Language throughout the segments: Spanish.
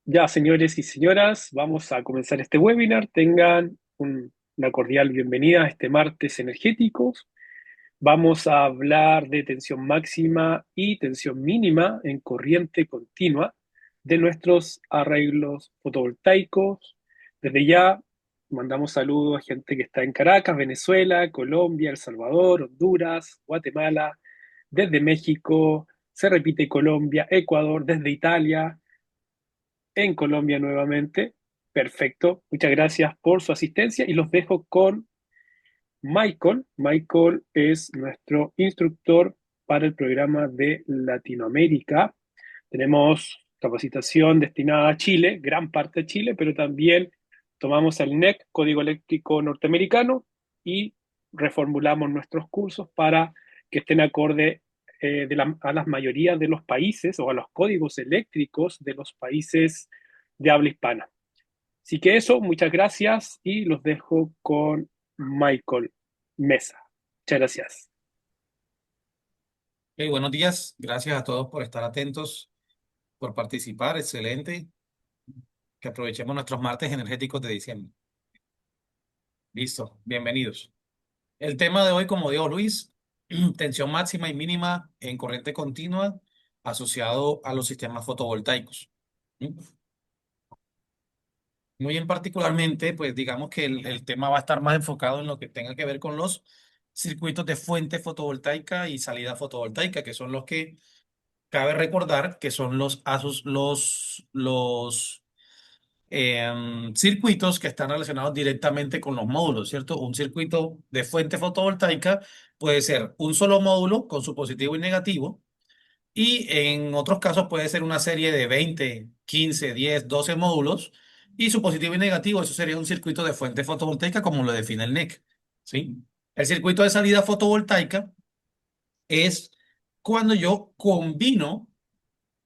Ya, señores y señoras, vamos a comenzar este webinar. Tengan una cordial bienvenida a este martes energéticos. Vamos a hablar de tensión máxima y tensión mínima en corriente continua de nuestros arreglos fotovoltaicos. Desde ya mandamos saludos a gente que está en Caracas, Venezuela, Colombia, El Salvador, Honduras, Guatemala, desde México, se repite Colombia, Ecuador, desde Italia en Colombia nuevamente. Perfecto. Muchas gracias por su asistencia y los dejo con Michael. Michael es nuestro instructor para el programa de Latinoamérica. Tenemos capacitación destinada a Chile, gran parte de Chile, pero también tomamos el NEC, Código Eléctrico Norteamericano, y reformulamos nuestros cursos para que estén acorde a las mayorías de los países o a los códigos eléctricos de los países de habla hispana. Así que eso, muchas gracias y los dejo con Michael Mesa. Muchas gracias. Buenos días, gracias a todos por estar atentos, por participar, excelente. Que aprovechemos nuestros martes energéticos de diciembre. Listo, bienvenidos. El tema de hoy, como dijo Luis, tensión máxima y mínima en corriente continua asociado a los sistemas fotovoltaicos. ¿Sí? Muy bien, particularmente, pues digamos que el tema va a estar más enfocado en lo que tenga que ver con los circuitos de fuente fotovoltaica y salida fotovoltaica, que son los que cabe recordar que son los circuitos que están relacionados directamente con los módulos, ¿cierto? Un circuito de fuente fotovoltaica puede ser un solo módulo con su positivo y negativo, y en otros casos puede ser una serie de 20, 15, 10, 12 módulos, y su positivo y negativo, eso sería un circuito de fuente fotovoltaica como lo define el NEC, ¿sí? El circuito de salida fotovoltaica es cuando yo combino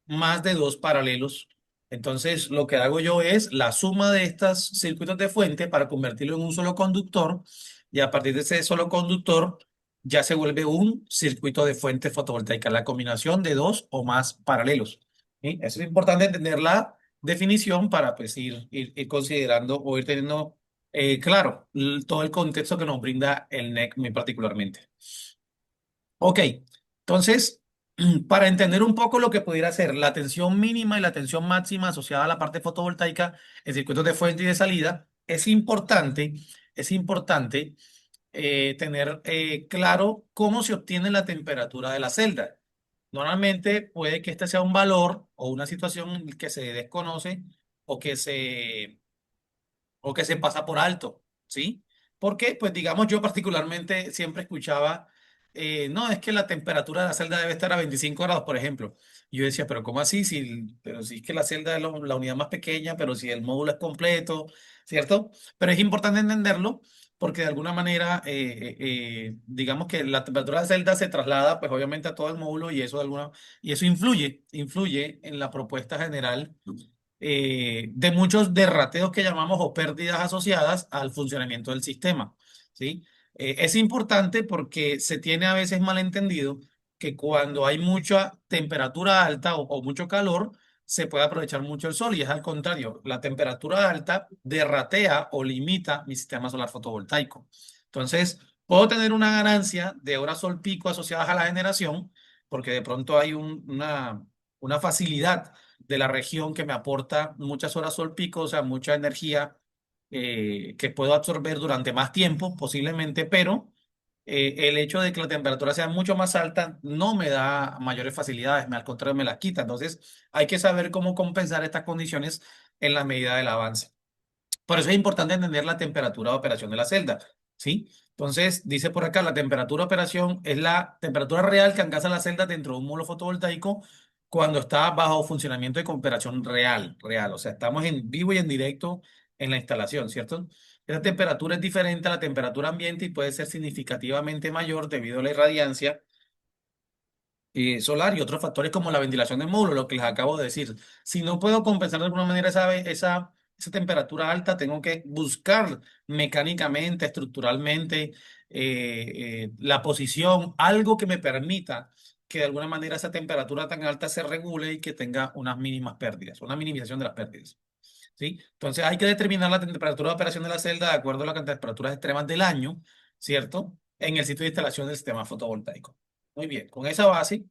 más de dos paralelos. Entonces, lo que hago yo es la suma de estos circuitos de fuente para convertirlo en un solo conductor, y a partir de ese solo conductor ya se vuelve un circuito de fuente fotovoltaica, la combinación de dos o más paralelos. ¿Sí? Eso es importante entender la definición para pues ir considerando o ir teniendo claro todo el contexto que nos brinda el NEC muy particularmente. Ok, entonces, para entender un poco lo que pudiera ser la tensión mínima y la tensión máxima asociada a la parte fotovoltaica en circuitos de fuente y de salida, es importante tener claro cómo se obtiene la temperatura de la celda. Normalmente puede que este sea un valor o una situación que se desconoce o que se pasa por alto, ¿sí? Porque, pues digamos, yo particularmente siempre escuchaba, no, es que la temperatura de la celda debe estar a 25 grados, por ejemplo. Y yo decía, pero ¿cómo así? Pero si es que la celda es la unidad más pequeña, pero si el módulo es completo, ¿cierto? Pero es importante entenderlo porque de alguna manera, digamos que la temperatura de la celda se traslada, pues obviamente a todo el módulo, y eso influye en la propuesta general de muchos derrateos que llamamos o pérdidas asociadas al funcionamiento del sistema, ¿sí? Es importante porque se tiene a veces malentendido que cuando hay mucha temperatura alta o mucho calor, se puede aprovechar mucho el sol, y es al contrario, la temperatura alta derratea o limita mi sistema solar fotovoltaico. Entonces, puedo tener una ganancia de horas sol pico asociadas a la generación, porque de pronto hay una facilidad de la región que me aporta muchas horas sol pico, o sea, mucha energía que puedo absorber durante más tiempo posiblemente, pero el hecho de que la temperatura sea mucho más alta no me da mayores facilidades, al contrario, me las quita. Entonces, hay que saber cómo compensar estas condiciones en la medida del avance. Por eso es importante entender la temperatura de operación de la celda, ¿sí? Entonces, dice por acá, la temperatura de operación es la temperatura real que alcanza la celda dentro de un módulo fotovoltaico cuando está bajo funcionamiento de cooperación real. O sea, estamos en vivo y en directo en la instalación, ¿cierto? Esa temperatura es diferente a la temperatura ambiente y puede ser significativamente mayor debido a la irradiancia solar y otros factores como la ventilación del módulo, lo que les acabo de decir. Si no puedo compensar de alguna manera esa temperatura alta, tengo que buscar mecánicamente, estructuralmente, la posición, algo que me permita que de alguna manera esa temperatura tan alta se regule y que tenga unas mínimas pérdidas, una minimización de las pérdidas. ¿Sí? Entonces hay que determinar la temperatura de operación de la celda de acuerdo a las temperaturas extremas del año, ¿cierto? En el sitio de instalación del sistema fotovoltaico. Muy bien, con esa base,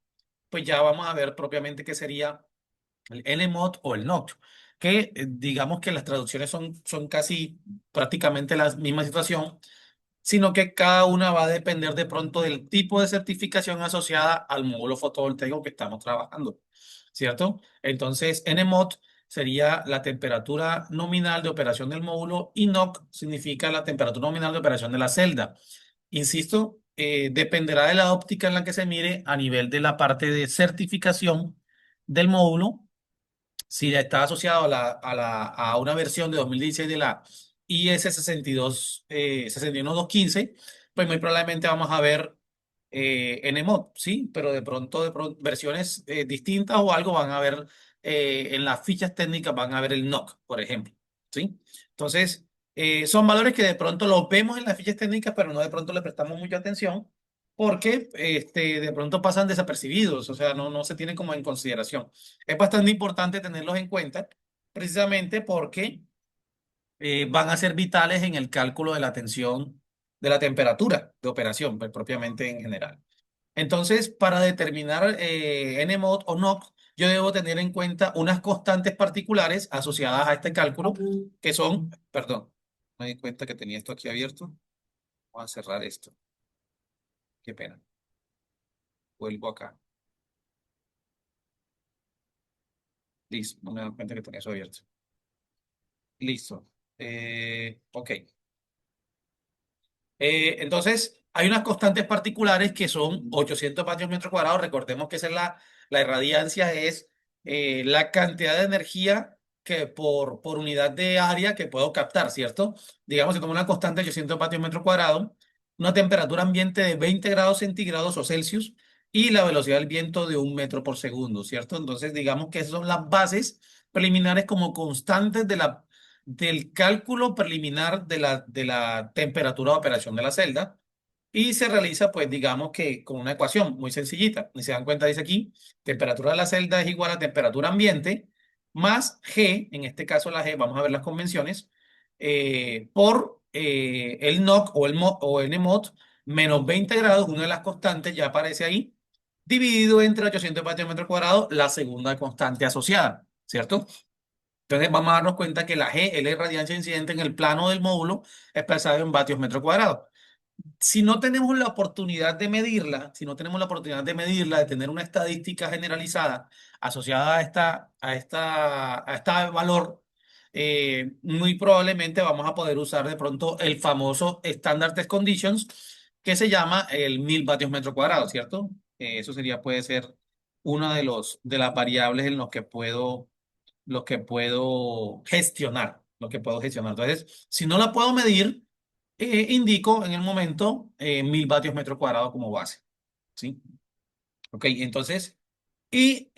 pues ya vamos a ver propiamente qué sería el NMOD o el NOC, que digamos que las traducciones son casi prácticamente la misma situación, sino que cada una va a depender de pronto del tipo de certificación asociada al módulo fotovoltaico que estamos trabajando, ¿cierto? Entonces, NMOD sería la temperatura nominal de operación del módulo y NOC significa la temperatura nominal de operación de la celda. Insisto, dependerá de la óptica en la que se mire a nivel de la parte de certificación del módulo si está asociado a una versión de 2016 de la IS 62, 61215, pues muy probablemente vamos a ver NMOD, ¿sí? Pero de pronto versiones distintas o algo van a ver en las fichas técnicas, van a ver el NOC, por ejemplo, ¿sí? Entonces, son valores que de pronto los vemos en las fichas técnicas, pero no de pronto le prestamos mucha atención porque de pronto pasan desapercibidos, o sea, no se tienen como en consideración. Es bastante importante tenerlos en cuenta, precisamente porque van a ser vitales en el cálculo de la tensión, de la temperatura de operación, pues, propiamente en general. Entonces, para determinar NMOD o NOC, yo debo tener en cuenta unas constantes particulares asociadas a este cálculo, que son, perdón, me di cuenta que tenía esto aquí abierto. Voy a cerrar esto. Qué pena. Vuelvo acá. Listo, no me doy cuenta que tenía eso abierto. Listo. Ok. Entonces, hay unas constantes particulares que son 800 vatios metro cuadrado. Recordemos que esa es la irradiancia, es la cantidad de energía que por unidad de área que puedo captar, ¿cierto? Digamos, si tomo una constante de 800 vatios metro cuadrado, una temperatura ambiente de 20 grados centígrados o Celsius y la velocidad del viento de 1 metro por segundo, ¿cierto? Entonces, digamos que esas son las bases preliminares como constantes del cálculo preliminar de la temperatura de operación de la celda y se realiza, pues digamos que con una ecuación muy sencillita. Y se dan cuenta, dice aquí, temperatura de la celda es igual a temperatura ambiente más G, en este caso la G, vamos a ver las convenciones, por el NOC o NMOD menos 20 grados, una de las constantes ya aparece ahí, dividido entre 800 vatios metro cuadrado, la segunda constante asociada, ¿cierto? Entonces vamos a darnos cuenta que la G es la irradiancia incidente en el plano del módulo expresado en vatios metro cuadrado. Si no tenemos la oportunidad de medirla, si no tenemos la oportunidad de medirla, de tener una estadística generalizada asociada a este valor, muy probablemente vamos a poder usar de pronto el famoso Standard Test Conditions que se llama el 1000 vatios metro cuadrado, ¿cierto? Eso puede ser una de las variables en los que puedo gestionar. Entonces, si no la puedo medir, indico en el momento 1000 vatios metro cuadrado como base. ¿Sí? Ok, entonces, y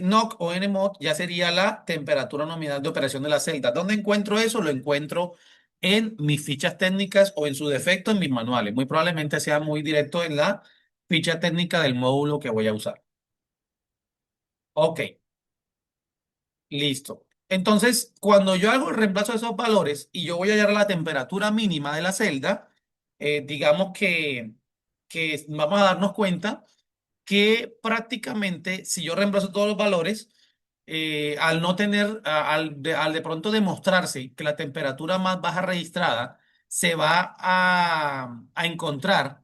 NOC o NMOD ya sería la temperatura nominal de operación de la celda. ¿Dónde encuentro eso? Lo encuentro en mis fichas técnicas o en su defecto en mis manuales. Muy probablemente sea muy directo en la ficha técnica del módulo que voy a usar. Ok. Listo. Entonces, cuando yo hago el reemplazo de esos valores y yo voy a hallar la temperatura mínima de la celda, digamos que vamos a darnos cuenta que prácticamente si yo reemplazo todos los valores, al no tener, al de pronto demostrarse que la temperatura más baja registrada se va a encontrar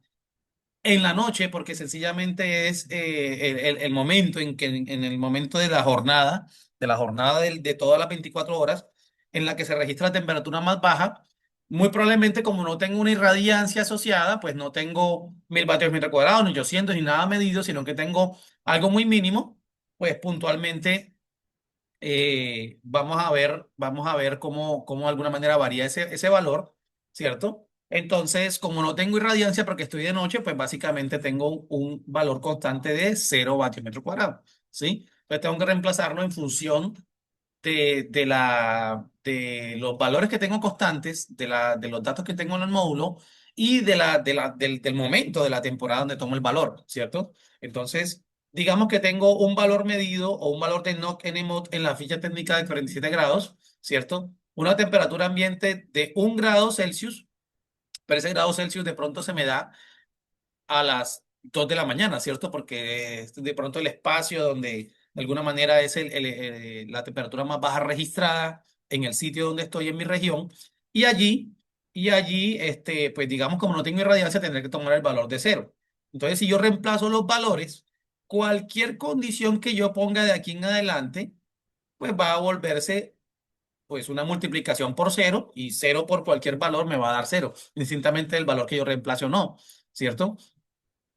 en la noche, porque sencillamente es el momento en el momento de la jornada de todas las 24 horas, en la que se registra la temperatura más baja. Muy probablemente, como no tengo una irradiancia asociada, pues no tengo 1000 vatios metro cuadrado, ni 800, ni nada medido, sino que tengo algo muy mínimo, pues puntualmente vamos a ver cómo de alguna manera varía ese valor, ¿cierto? Entonces, como no tengo irradiancia porque estoy de noche, pues básicamente tengo un valor constante de 0 vatios metro cuadrado, ¿sí? Entonces tengo que reemplazarlo en función de los valores que tengo constantes, de los datos que tengo en el módulo y del momento de la temporada donde tomo el valor, ¿cierto? Entonces, digamos que tengo un valor medido o un valor de NOC NMOD en la ficha técnica de 47 grados, ¿cierto? Una temperatura ambiente de 1 grado Celsius, pero ese grado Celsius de pronto se me da a las 2 de la mañana, ¿cierto? Porque es de pronto el espacio donde de alguna manera es la temperatura más baja registrada en el sitio donde estoy en mi región. Y allí, pues digamos, como no tengo irradiancia, tendré que tomar el valor de cero. Entonces, si yo reemplazo los valores, cualquier condición que yo ponga de aquí en adelante, pues va a volverse pues una multiplicación por cero y cero por cualquier valor me va a dar cero, indistintamente del valor que yo reemplace o no, ¿cierto?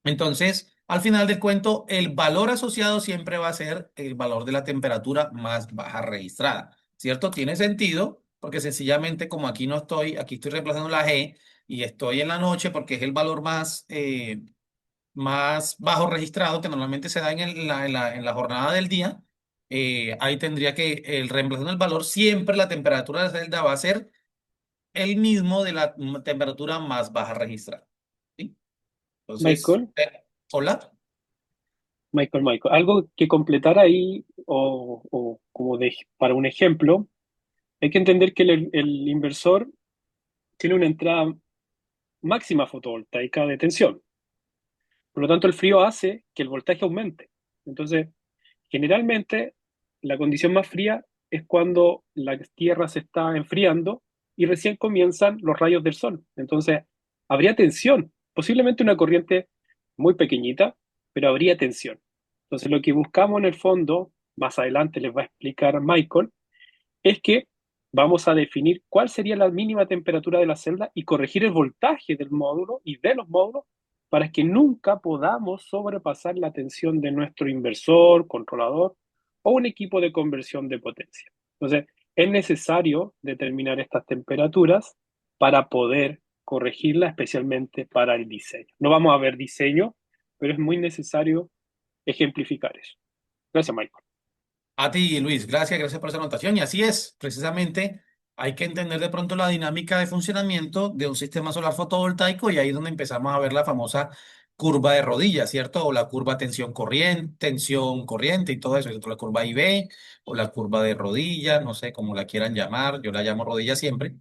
Entonces, al final del cuento, el valor asociado siempre va a ser el valor de la temperatura más baja registrada, ¿cierto? Tiene sentido porque sencillamente como aquí no estoy, aquí estoy reemplazando la G y estoy en la noche porque es el valor más bajo registrado que normalmente se da en la jornada del día, ahí tendría que, el reemplazando el valor, siempre la temperatura de la celda va a ser el mismo de la temperatura más baja registrada, ¿sí? Entonces, Michael, hola. Michael, algo que completar ahí o como para un ejemplo, hay que entender que el inversor tiene una entrada máxima fotovoltaica de tensión. Por lo tanto, el frío hace que el voltaje aumente. Entonces, generalmente, la condición más fría es cuando la Tierra se está enfriando y recién comienzan los rayos del sol. Entonces, habría tensión, posiblemente una corriente muy pequeñita, pero habría tensión. Entonces, lo que buscamos en el fondo, más adelante les va a explicar Michael, es que vamos a definir cuál sería la mínima temperatura de la celda y corregir el voltaje del módulo y de los módulos para que nunca podamos sobrepasar la tensión de nuestro inversor, controlador o un equipo de conversión de potencia. Entonces, es necesario determinar estas temperaturas para poder corregirla, especialmente para el diseño. No vamos a ver diseño, pero es muy necesario ejemplificar eso. Gracias, Michael. A ti, Luis, gracias por esa anotación. Y así es, precisamente hay que entender de pronto la dinámica de funcionamiento de un sistema solar fotovoltaico y ahí es donde empezamos a ver la famosa curva de rodillas, ¿cierto? O la curva tensión corriente y todo eso, ¿cierto? La curva IV o la curva de rodillas, no sé cómo la quieran llamar, yo la llamo rodilla siempre,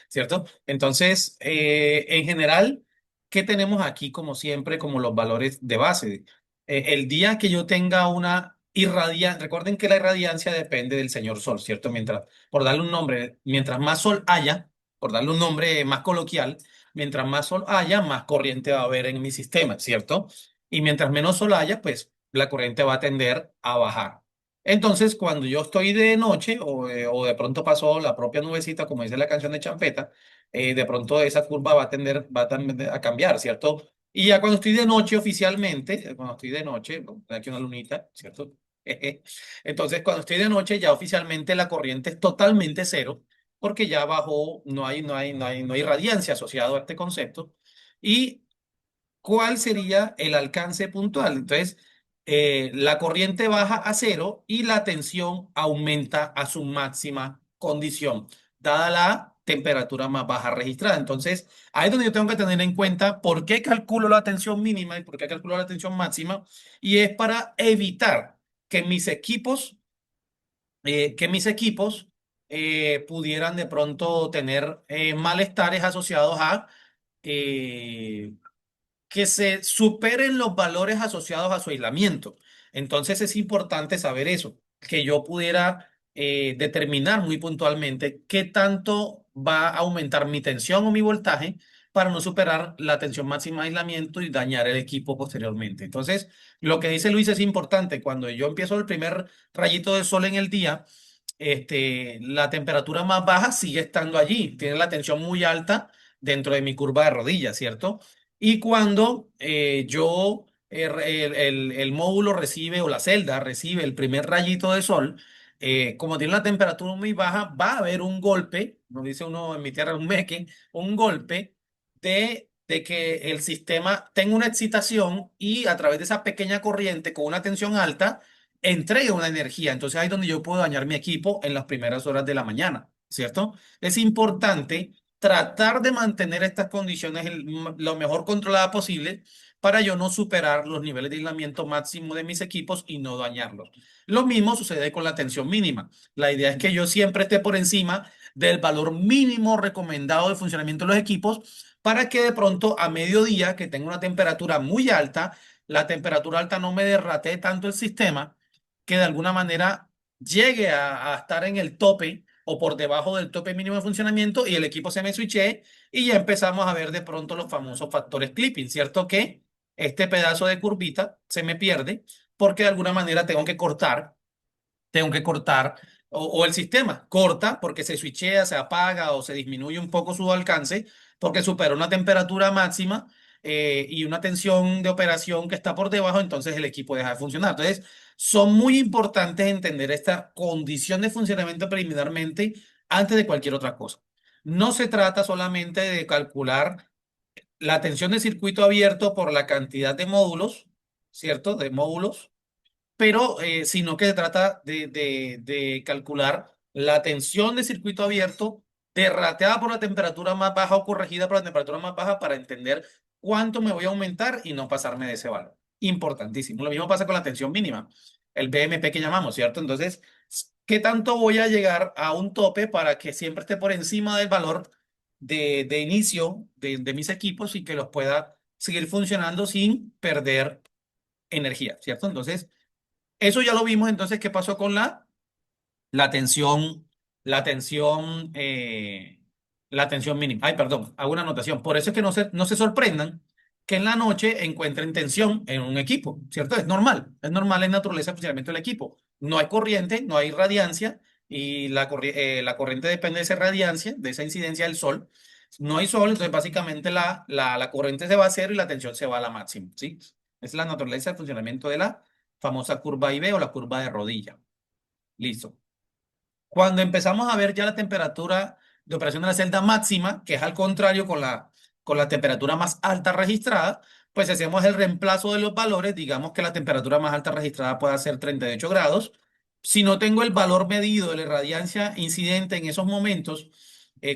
¿cierto? Entonces, en general, ¿qué tenemos aquí como siempre como los valores de base? El día que yo tenga una irradiancia, recuerden que la irradiancia depende del señor Sol, ¿cierto? Mientras, por darle un nombre, mientras más Sol haya, por darle un nombre más coloquial, mientras más Sol haya, más corriente va a haber en mi sistema, ¿cierto? Y mientras menos Sol haya, pues la corriente va a tender a bajar. Entonces, cuando yo estoy de noche o de pronto pasó la propia nubecita, como dice la canción de Champeta, de pronto esa curva va a tender a cambiar, ¿cierto? Y ya cuando estoy de noche oficialmente, cuando estoy de noche, ¿no? Aquí una lunita, ¿cierto? Entonces, cuando estoy de noche, ya oficialmente la corriente es totalmente cero, porque ya bajó, no hay radiancia asociado a este concepto. ¿Y cuál sería el alcance puntual? Entonces, la corriente baja a cero y la tensión aumenta a su máxima condición, dada la temperatura más baja registrada. Entonces, ahí es donde yo tengo que tener en cuenta por qué calculo la tensión mínima y por qué calculo la tensión máxima, y es para evitar que mis equipos pudieran de pronto tener malestares asociados a eh, que se superen los valores asociados a su aislamiento. Entonces es importante saber eso, que yo pudiera determinar muy puntualmente qué tanto va a aumentar mi tensión o mi voltaje para no superar la tensión máxima de aislamiento y dañar el equipo posteriormente. Entonces, lo que dice Luis es importante. Cuando yo empiezo el primer rayito de sol en el día, la temperatura más baja sigue estando allí, tiene la tensión muy alta dentro de mi curva de rodillas, ¿cierto? Y cuando el módulo recibe o la celda recibe el primer rayito de sol, como tiene la temperatura muy baja, va a haber un golpe, nos dice uno en mi tierra, un meque, un golpe de que el sistema tenga una excitación y a través de esa pequeña corriente con una tensión alta, entregue una energía. Entonces ahí es donde yo puedo dañar mi equipo en las primeras horas de la mañana, ¿cierto? Es importante tratar de mantener estas condiciones lo mejor controladas posible para yo no superar los niveles de aislamiento máximo de mis equipos y no dañarlos. Lo mismo sucede con la tensión mínima. La idea es que yo siempre esté por encima del valor mínimo recomendado de funcionamiento de los equipos para que de pronto a mediodía, que tenga una temperatura muy alta, la temperatura alta no me derrate tanto el sistema, que de alguna manera llegue a estar en el tope o por debajo del tope mínimo de funcionamiento y el equipo se me switche y ya empezamos a ver de pronto los famosos factores clipping, ¿cierto? Que este pedazo de curvita se me pierde porque de alguna manera tengo que cortar, o el sistema corta porque se switchea, se apaga o se disminuye un poco su alcance porque supera una temperatura máxima y una tensión de operación que está por debajo, entonces el equipo deja de funcionar. Entonces, son muy importantes entender esta condición de funcionamiento preliminarmente antes de cualquier otra cosa. No se trata solamente de calcular la tensión de circuito abierto por la cantidad de módulos, ¿cierto? De módulos, pero sino que se trata de calcular la tensión de circuito abierto derrateada por la temperatura más baja o corregida por la temperatura más baja para entender cuánto me voy a aumentar y no pasarme de ese valor. Importantísimo. Lo mismo pasa con la tensión mínima, el BMP que llamamos, ¿cierto? Entonces, ¿qué tanto voy a llegar a un tope para que siempre esté por encima del valor de inicio de mis equipos y que los pueda seguir funcionando sin perder energía, ¿cierto? Entonces, eso ya lo vimos entonces qué pasó con la tensión, la tensión, la tensión mínima. Ay, perdón, hago una anotación. Por eso es que no se sorprendan que en la noche encuentren tensión en un equipo, ¿cierto? Es normal en naturaleza el funcionamiento del equipo. No hay corriente, no hay radiancia y la corriente depende de esa radiancia, de esa incidencia del sol. No hay sol, entonces básicamente la corriente se va a cero y la tensión se va a la máxima, ¿sí? Es la naturaleza del funcionamiento de la famosa curva IV o la curva de rodilla. Listo. Cuando empezamos a ver ya la temperatura de operación de la celda máxima, que es al contrario con la temperatura más alta registrada, pues hacemos el reemplazo de los valores. Digamos que la temperatura más alta registrada puede ser 38 grados. Si no tengo el valor medido de la irradiancia incidente en esos momentos,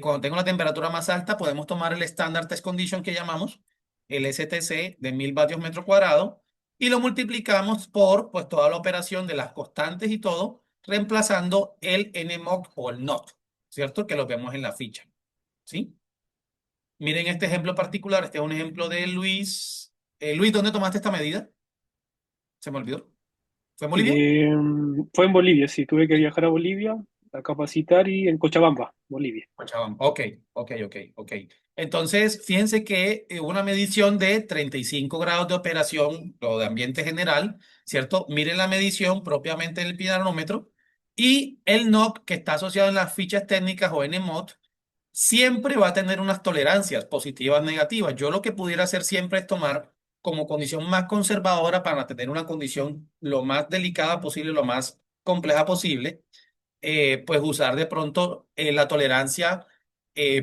cuando tengo la temperatura más alta, podemos tomar el Standard Test Condition que llamamos, el STC de 1000 vatios metro cuadrado, y lo multiplicamos por pues, toda la operación de las constantes y todo reemplazando el NMOC o el NOT, ¿cierto? Que lo vemos en la ficha, ¿sí? Miren este ejemplo particular, este es un ejemplo de Luis. Luis, ¿dónde tomaste esta medida? Se me olvidó. ¿Fue en Bolivia? Eh, Fue en Bolivia, sí, tuve que viajar a Bolivia a capacitar y en Cochabamba, Bolivia. Cochabamba. Ok, ok. Entonces, fíjense que hubo una medición de 35 grados de operación, o de ambiente general, ¿cierto? Miren la medición propiamente del piranómetro y el NOC que está asociado en las fichas técnicas o NMOT siempre va a tener unas tolerancias positivas, negativas. Yo lo que pudiera hacer siempre es tomar como condición más conservadora para tener una condición lo más delicada posible, lo más compleja posible, pues usar de pronto la tolerancia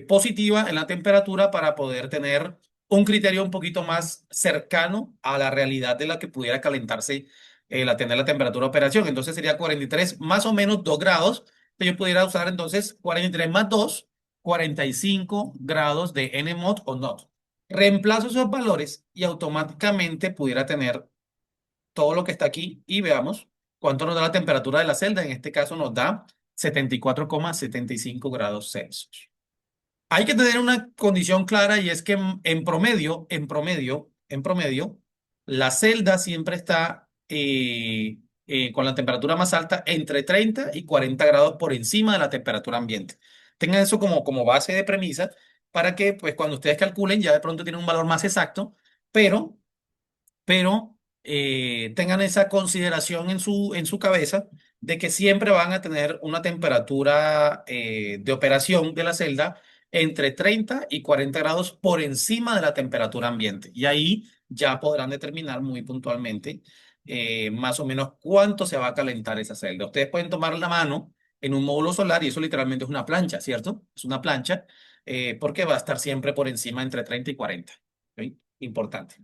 positiva en la temperatura para poder tener un criterio un poquito más cercano a la realidad de la que pudiera calentarse, tener la temperatura de operación. Entonces sería 43 más o menos 2 grados. Yo pudiera usar entonces 43 más 2, 45 grados de NMOD o NOT. Reemplazo esos valores y automáticamente pudiera tener todo lo que está aquí y veamos cuánto nos da la temperatura de la celda. En este caso nos da 74,75 grados Celsius. Hay que tener una condición clara y es que en promedio, la celda siempre está con la temperatura más alta entre 30 y 40 grados por encima de la temperatura ambiente. Tengan eso como base de premisa para que pues cuando ustedes calculen ya de pronto tienen un valor más exacto, pero tengan esa consideración en su cabeza de que siempre van a tener una temperatura de operación de la celda entre 30 y 40 grados por encima de la temperatura ambiente. Y ahí ya podrán determinar muy puntualmente más o menos cuánto se va a calentar esa celda. Ustedes pueden tomar la mano en un módulo solar y eso literalmente es una plancha, ¿cierto? Es una plancha porque va a estar siempre por encima entre 30 y 40. ¿Ok? Importante.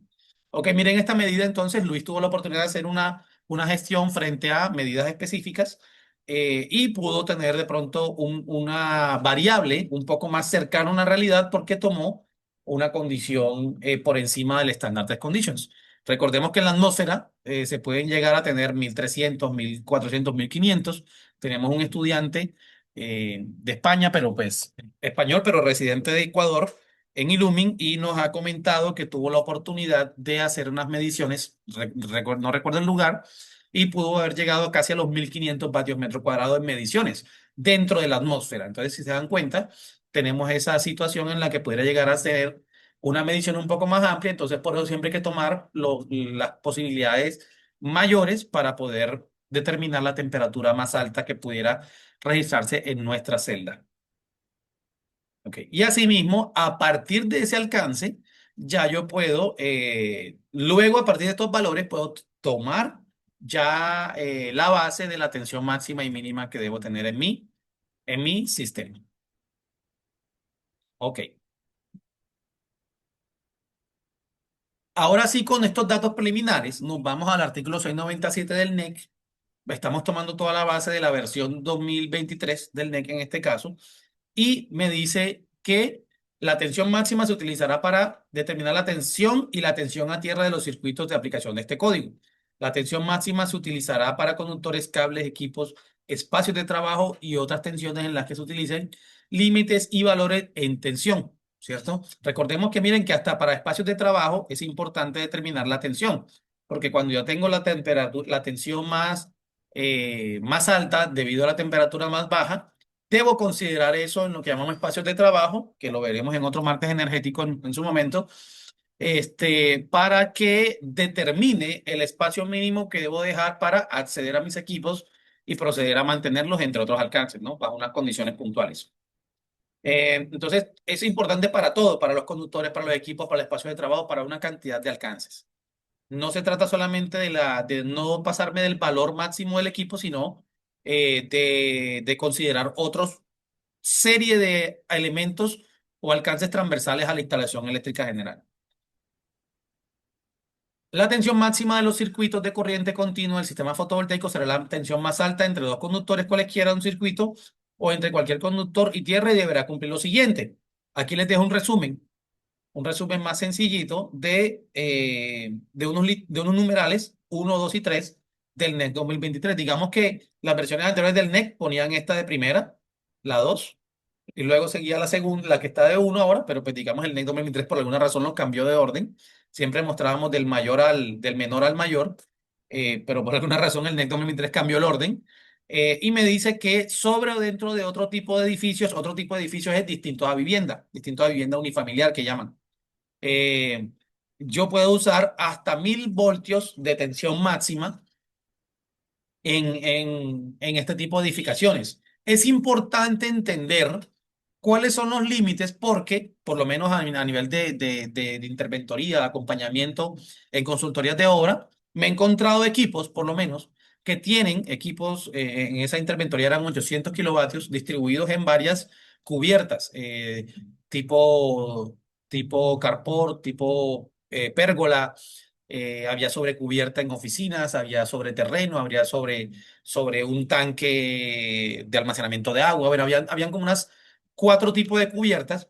Ok, miren esta medida entonces, Luis tuvo la oportunidad de hacer una gestión frente a medidas específicas y pudo tener de pronto una variable un poco más cercana a una realidad porque tomó una condición por encima del Standard Conditions. Recordemos que en la atmósfera se pueden llegar a tener 1300, 1400, 1500. Tenemos un estudiante de España, pero pues español, pero residente de Ecuador, en Illumin, y nos ha comentado que tuvo la oportunidad de hacer unas mediciones, no recuerdo el lugar, y pudo haber llegado casi a los 1500 vatios metro cuadrado en mediciones dentro de la atmósfera. Entonces, si se dan cuenta, tenemos esa situación en la que podría llegar a ser una medición un poco más amplia. Entonces, por eso siempre hay que tomar las posibilidades mayores para poder determinar la temperatura más alta que pudiera registrarse en nuestra celda. Ok. Y asimismo, a partir de ese alcance, ya yo puedo, luego a partir de estos valores, puedo tomar ya la base de la tensión máxima y mínima que debo tener en mi sistema. Ok. Ahora sí, con estos datos preliminares, nos vamos al artículo 697 del NEC. Estamos tomando toda la base de la versión 2023 del NEC en este caso, y me dice que la tensión máxima se utilizará para determinar la tensión y la tensión a tierra de los circuitos de aplicación de este código. La tensión máxima se utilizará para conductores, cables, equipos, espacios de trabajo y otras tensiones en las que se utilicen límites y valores en tensión, ¿cierto? Recordemos que miren que hasta para espacios de trabajo es importante determinar la tensión, porque cuando yo tengo la temperatura, la tensión más alta debido a la temperatura más baja, debo considerar eso en lo que llamamos espacios de trabajo, que lo veremos en otro martes energético en su momento, para que determine el espacio mínimo que debo dejar para acceder a mis equipos y proceder a mantenerlos entre otros alcances, ¿no? Bajo unas condiciones puntuales. Entonces, es importante para todo, para los conductores, para los equipos, para el espacio de trabajo, para una cantidad de alcances. No se trata solamente de no pasarme del valor máximo del equipo, sino de considerar otros serie de elementos o alcances transversales a la instalación eléctrica general. La tensión máxima de los circuitos de corriente continua del sistema fotovoltaico será la tensión más alta entre dos conductores cualesquiera de un circuito o entre cualquier conductor y tierra, y deberá cumplir lo siguiente. Aquí les dejo un resumen más sencillito de unos numerales 1, 2 y 3 del NEC 2023. Digamos que las versiones anteriores del NEC ponían esta de primera, la 2, y luego seguía la segunda, la que está de 1 ahora, pero pues digamos el NEC 2023 por alguna razón lo cambió de orden. Siempre mostrábamos del menor al mayor, pero por alguna razón el NEC 2023 cambió el orden. Y me dice que sobre o dentro de otro tipo de edificios es distinto a vivienda unifamiliar que llaman. eh, yo puedo usar hasta 1000 voltios de tensión máxima en este tipo de edificaciones. Es importante entender cuáles son los límites porque, por lo menos a nivel de interventoría, de acompañamiento en consultorías de obra, me he encontrado equipos, por lo menos, que tienen equipos, en esa interventoría eran 800 kilovatios distribuidos en varias cubiertas, tipo, tipo carport, tipo pérgola. Había sobre cubierta en oficinas, había sobre terreno, había sobre un tanque de almacenamiento de agua. Bueno, habían como unas 4 tipos de cubiertas,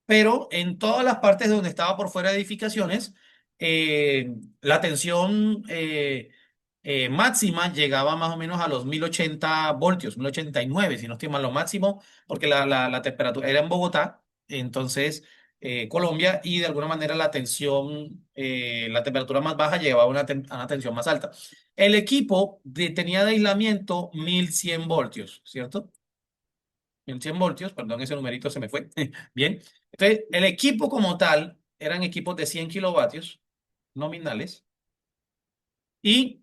pero en todas las partes donde estaba por fuera de edificaciones, la tensión máxima llegaba más o menos a los 1080 voltios, 1089 si no estoy mal, lo máximo, porque la temperatura era en Bogotá, entonces Colombia, y de alguna manera la temperatura más baja llevaba a una tensión más alta. El equipo tenía de aislamiento 1100 voltios, ¿cierto? 1100 voltios, perdón, ese numerito se me fue. Bien. Entonces, el equipo como tal eran equipos de 100 kilovatios nominales y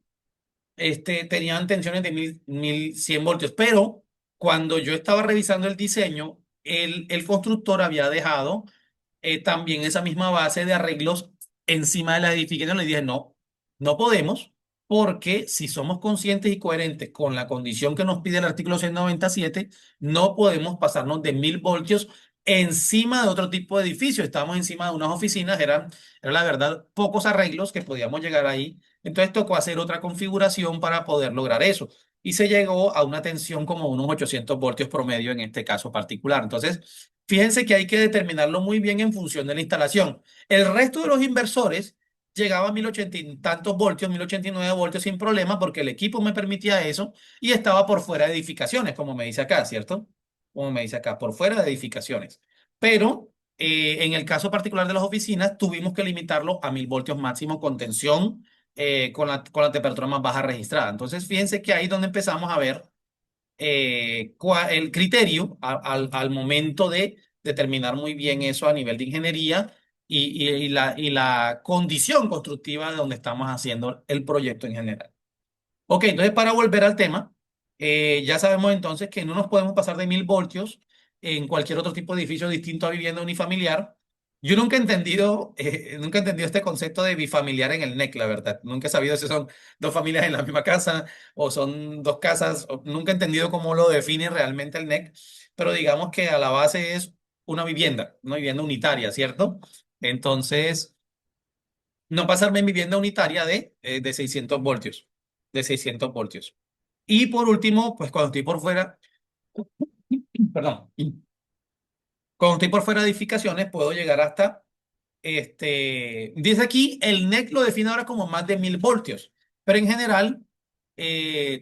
tenían tensiones de 1100 voltios. Pero cuando yo estaba revisando el diseño, el constructor había dejado también esa misma base de arreglos encima de la edificación. Le dije, no, no podemos, porque si somos conscientes y coherentes con la condición que nos pide el artículo 197, no podemos pasarnos de 1000 voltios encima de otro tipo de edificio. Estábamos encima de unas oficinas, era la verdad pocos arreglos que podíamos llegar ahí. Entonces tocó hacer otra configuración para poder lograr eso. Y se llegó a una tensión como unos 800 voltios promedio en este caso particular. Entonces, Fíjense que hay que determinarlo muy bien en función de la instalación. El resto de los inversores llegaba a 1080 y tantos voltios, 1089 voltios sin problema, porque el equipo me permitía eso y estaba por fuera de edificaciones, como me dice acá, ¿cierto? Como me dice acá, por fuera de edificaciones. Pero en el caso particular de las oficinas, tuvimos que limitarlo a 1000 voltios máximo con tensión, con la temperatura más baja registrada. Entonces, fíjense que ahí es donde empezamos a ver el criterio al momento de determinar muy bien eso a nivel de ingeniería y la condición constructiva de donde estamos haciendo el proyecto en general. Ok, entonces para volver al tema, ya sabemos entonces que no nos podemos pasar de 1000 voltios en cualquier otro tipo de edificio distinto a vivienda unifamiliar. Yo nunca he entendido este concepto de bifamiliar en el NEC, la verdad. Nunca he sabido si son dos familias en la misma casa o son dos casas. Nunca he entendido cómo lo define realmente el NEC, pero digamos que a la base es una vivienda unitaria, ¿cierto? Entonces, no pasarme en vivienda unitaria de 600 voltios, de 600 voltios. Y por último, pues cuando estoy por fuera, perdón, cuando estoy por fuera de edificaciones, puedo llegar hasta, dice aquí, el NEC lo define ahora como más de 1000 voltios, pero en general,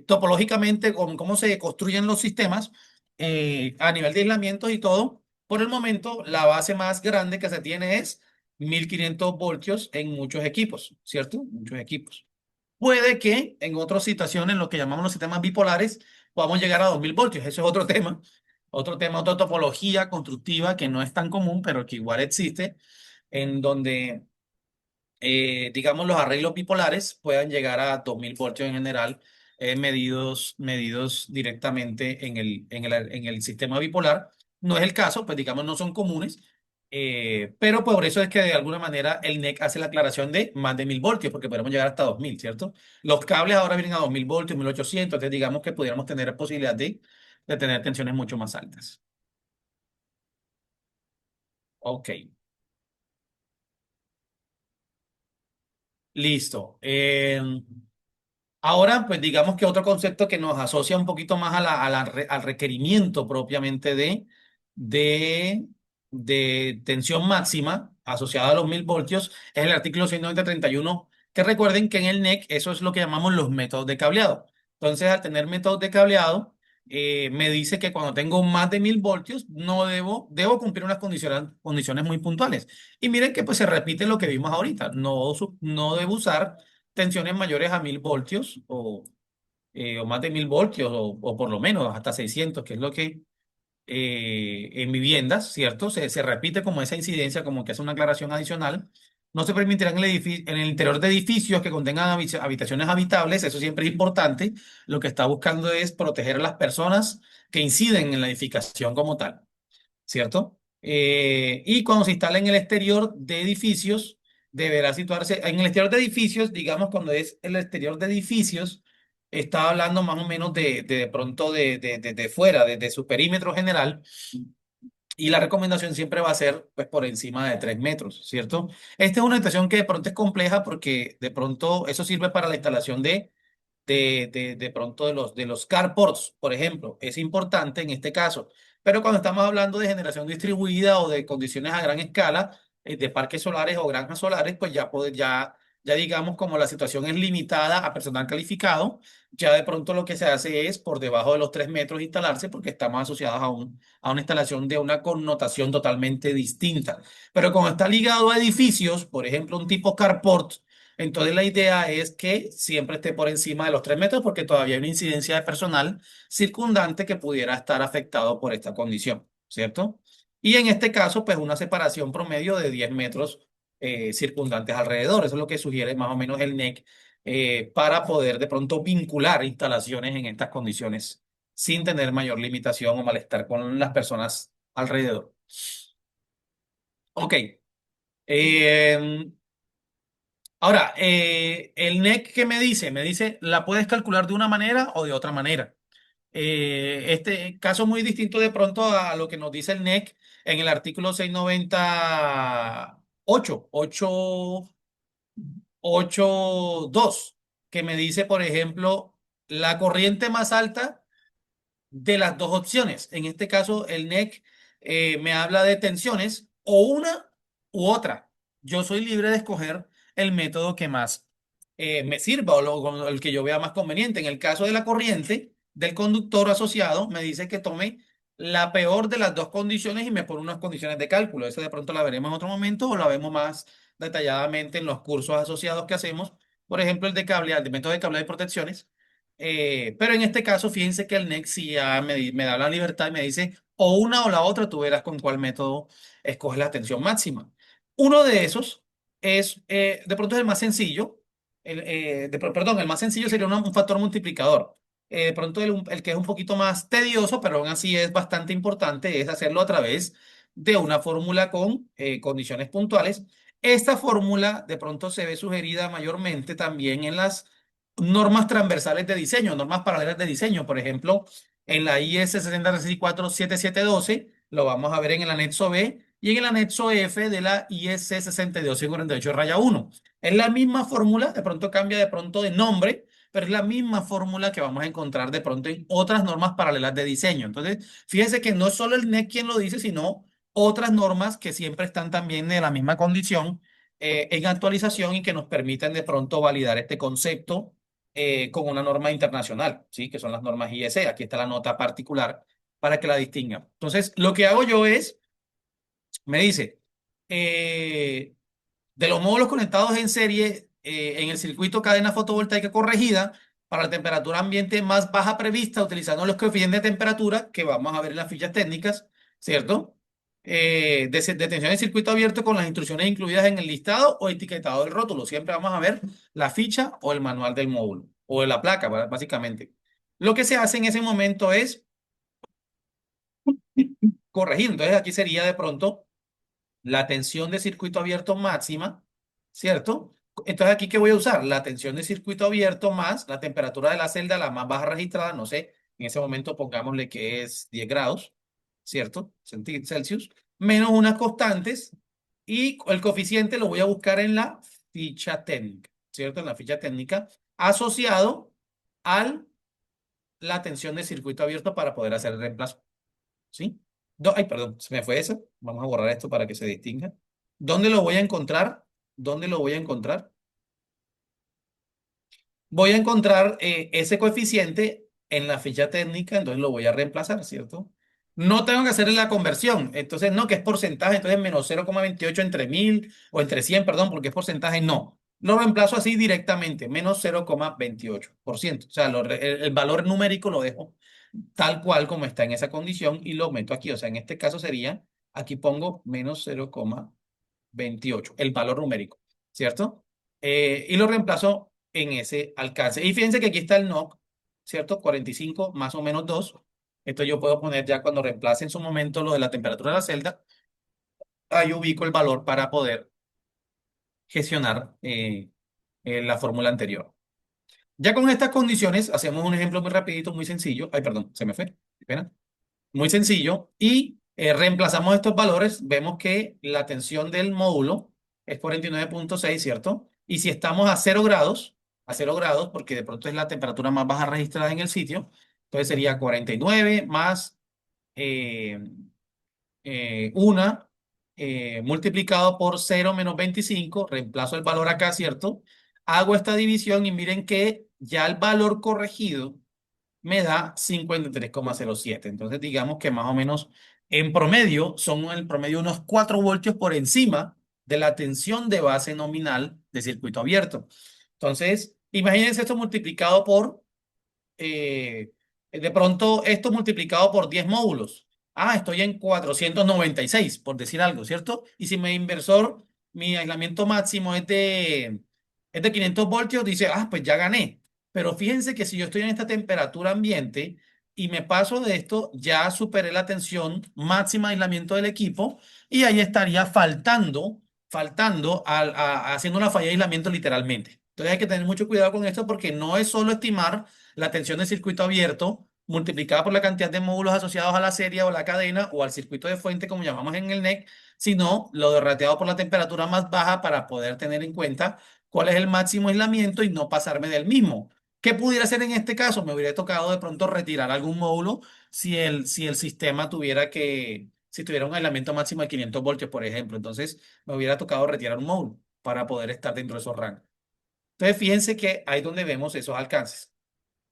topológicamente, con cómo se construyen los sistemas, a nivel de aislamiento y todo, por el momento, la base más grande que se tiene es 1500 voltios en muchos equipos, ¿cierto? Muchos equipos. Puede que en otras situaciones, en lo que llamamos los sistemas bipolares, podamos llegar a 2000 voltios. Eso es otro tema, otra topología constructiva que no es tan común, pero que igual existe, en donde, digamos, los arreglos bipolares puedan llegar a 2000 voltios en general, medidos directamente en el sistema bipolar. No es el caso, pues digamos, no son comunes, pero por eso es que de alguna manera el NEC hace la aclaración de más de 1000 voltios, porque podemos llegar hasta 2000, ¿cierto? Los cables ahora vienen a 2000 voltios, 1800, entonces digamos que pudiéramos tener posibilidad de tener tensiones mucho más altas. Ok, listo. Ahora, pues digamos que otro concepto que nos asocia un poquito más al requerimiento propiamente de, de tensión máxima asociada a los 1000 voltios es el artículo 690-31, que recuerden que en el NEC eso es lo que llamamos los métodos de cableado. Entonces, al tener métodos de cableado, me dice que cuando tengo más de 1000 voltios, no debo cumplir unas condiciones muy puntuales. Y miren que pues se repite lo que vimos ahorita. No debo usar tensiones mayores a 1000 voltios o más de 1000 voltios o por lo menos hasta 600, que es lo que en viviendas, ¿cierto? Se repite como esa incidencia, como que es una aclaración adicional. No se permitirá en el interior de edificios que contengan habitaciones habitables, eso siempre es importante. Lo que está buscando es proteger a las personas que inciden en la edificación como tal. ¿Cierto? Y cuando se instala en el exterior de edificios, deberá situarse en el exterior de edificios, digamos, cuando es el exterior de edificios, está hablando más o menos de pronto de fuera, de su perímetro general, y la recomendación siempre va a ser pues por encima de 3 metros, ¿cierto? Esta es una instalación que de pronto es compleja porque de pronto eso sirve para la instalación de pronto de los carports, por ejemplo. Es importante en este caso. Pero cuando estamos hablando de generación distribuida o de condiciones a gran escala, de parques solares o granjas solares, pues ya digamos como la situación es limitada a personal calificado, ya de pronto lo que se hace es por debajo de los 3 metros instalarse porque estamos asociados a una instalación de una connotación totalmente distinta. Pero como está ligado a edificios, por ejemplo, un tipo carport, entonces la idea es que siempre esté por encima de los 3 metros porque todavía hay una incidencia de personal circundante que pudiera estar afectado por esta condición, ¿cierto? Y en este caso, pues una separación promedio de 10 metros circundantes alrededor. Eso es lo que sugiere más o menos el NEC para poder de pronto vincular instalaciones en estas condiciones sin tener mayor limitación o malestar con las personas alrededor. Ok. Eh, Ahora, el NEC, ¿qué me dice? Me dice, la puedes calcular de una manera o de otra manera. Este caso muy distinto de pronto a lo que nos dice el NEC en el artículo 698, 8.2, que me dice, por ejemplo, la corriente más alta de las dos opciones. En este caso, el NEC me habla de tensiones o una u otra. Yo soy libre de escoger el método que más me sirva o el que yo vea más conveniente. En el caso de la corriente del conductor asociado, me dice que tome la peor de las dos condiciones y me pone unas condiciones de cálculo. Eso de pronto la veremos en otro momento o la vemos más detalladamente en los cursos asociados que hacemos. Por ejemplo, el de cableado, el de método de cableado y protecciones. Pero en este caso, fíjense que el NEC sí ya me da la libertad y me dice o una o la otra, tú verás con cuál método escoges la tensión máxima. Uno de esos es, de pronto es el más sencillo, perdón, el más sencillo sería un factor multiplicador. De pronto el que es un poquito más tedioso, pero aún así es bastante importante, es hacerlo a través de una fórmula con condiciones puntuales. Esta fórmula de pronto se ve sugerida mayormente también en las normas transversales de diseño, normas paralelas de diseño. Por ejemplo, en la IS 6064-7712 lo vamos a ver en el anexo B y en el anexo F de la IS 6248-1. Es la misma fórmula, de pronto cambia de pronto de nombre, pero es la misma fórmula que vamos a encontrar de pronto en otras normas paralelas de diseño. Entonces, fíjense que no es solo el NEC quien lo dice, sino otras normas que siempre están también de la misma condición en actualización y que nos permiten de pronto validar este concepto con una norma internacional, ¿sí? Que son las normas IEC. Aquí está la nota particular para que la distingan. Entonces, lo que hago yo es, me dice, eh, de los módulos conectados en serie en el circuito cadena fotovoltaica corregida para la temperatura ambiente más baja prevista, utilizando los coeficientes de temperatura que vamos a ver en las fichas técnicas, ¿cierto? De tensión de circuito abierto con las instrucciones incluidas en el listado o etiquetado del rótulo. Siempre vamos a ver la ficha o el manual del módulo o de la placa, básicamente. Lo que se hace en ese momento es corregir. Entonces aquí sería de pronto la tensión de circuito abierto máxima, ¿cierto? Entonces, ¿aquí qué voy a usar? La tensión de circuito abierto más la temperatura de la celda, la más baja registrada, no sé, en ese momento pongámosle que es 10 grados, ¿cierto? Celsius, menos unas constantes y el coeficiente lo voy a buscar en la ficha técnica, ¿cierto? En la ficha técnica asociado a la tensión de circuito abierto para poder hacer el reemplazo. ¿Sí? Ay, perdón, se me fue eso. Vamos a borrar esto para que se distinga. ¿Dónde lo voy a encontrar? ¿Dónde lo voy a encontrar? Voy a encontrar ese coeficiente en la ficha técnica, entonces lo voy a reemplazar, ¿cierto? No tengo que hacer la conversión, entonces no, que es porcentaje, entonces menos 0,28 entre 1000 o entre 100, perdón, porque es porcentaje, no. Lo reemplazo así directamente, menos 0,28%. O sea, el valor numérico lo dejo tal cual como está en esa condición y lo meto aquí. O sea, en este caso sería, aquí pongo menos 0,28 el valor numérico, ¿cierto? Y lo reemplazo en ese alcance. Y fíjense que aquí está el NOC, ¿cierto? 45 más o menos 2. Esto yo puedo poner ya cuando reemplace en su momento lo de la temperatura de la celda, ahí ubico el valor para poder gestionar la fórmula anterior. Ya con estas condiciones, hacemos un ejemplo muy rapidito, muy sencillo. Ay, perdón, se me fue. Qué pena. Muy sencillo. Y reemplazamos estos valores. Vemos que la tensión del módulo es 49,6, ¿cierto? Y si estamos a 0 grados, porque de pronto es la temperatura más baja registrada en el sitio, entonces sería 49 más eh, una multiplicado por 0 - 25. Reemplazo el valor acá, ¿cierto? Hago esta división y miren que ya el valor corregido me da 53,07. Entonces, digamos que más o menos en promedio son en el promedio unos 4 voltios por encima de la tensión de base nominal de circuito abierto. Entonces, imagínense esto multiplicado por de pronto esto multiplicado por 10 módulos. Ah, estoy en 496 por decir algo, ¿cierto? Y si mi inversor, mi aislamiento máximo es de 500 voltios, dice, ah, pues ya gané. Pero fíjense que si yo estoy en esta temperatura ambiente y me paso de esto, ya superé la tensión máxima de aislamiento del equipo y ahí estaría faltando haciendo una falla de aislamiento literalmente. Entonces hay que tener mucho cuidado con esto porque no es solo estimar la tensión del circuito abierto multiplicada por la cantidad de módulos asociados a la serie o la cadena o al circuito de fuente, como llamamos en el NEC, sino lo derrateado por la temperatura más baja para poder tener en cuenta cuál es el máximo aislamiento y no pasarme del mismo. ¿Qué pudiera hacer en este caso? Me hubiera tocado de pronto retirar algún módulo si el sistema tuviera si tuviera un aislamiento máximo de 500 voltios, por ejemplo. Entonces, me hubiera tocado retirar un módulo para poder estar dentro de esos rangos. Entonces, fíjense que ahí es donde vemos esos alcances.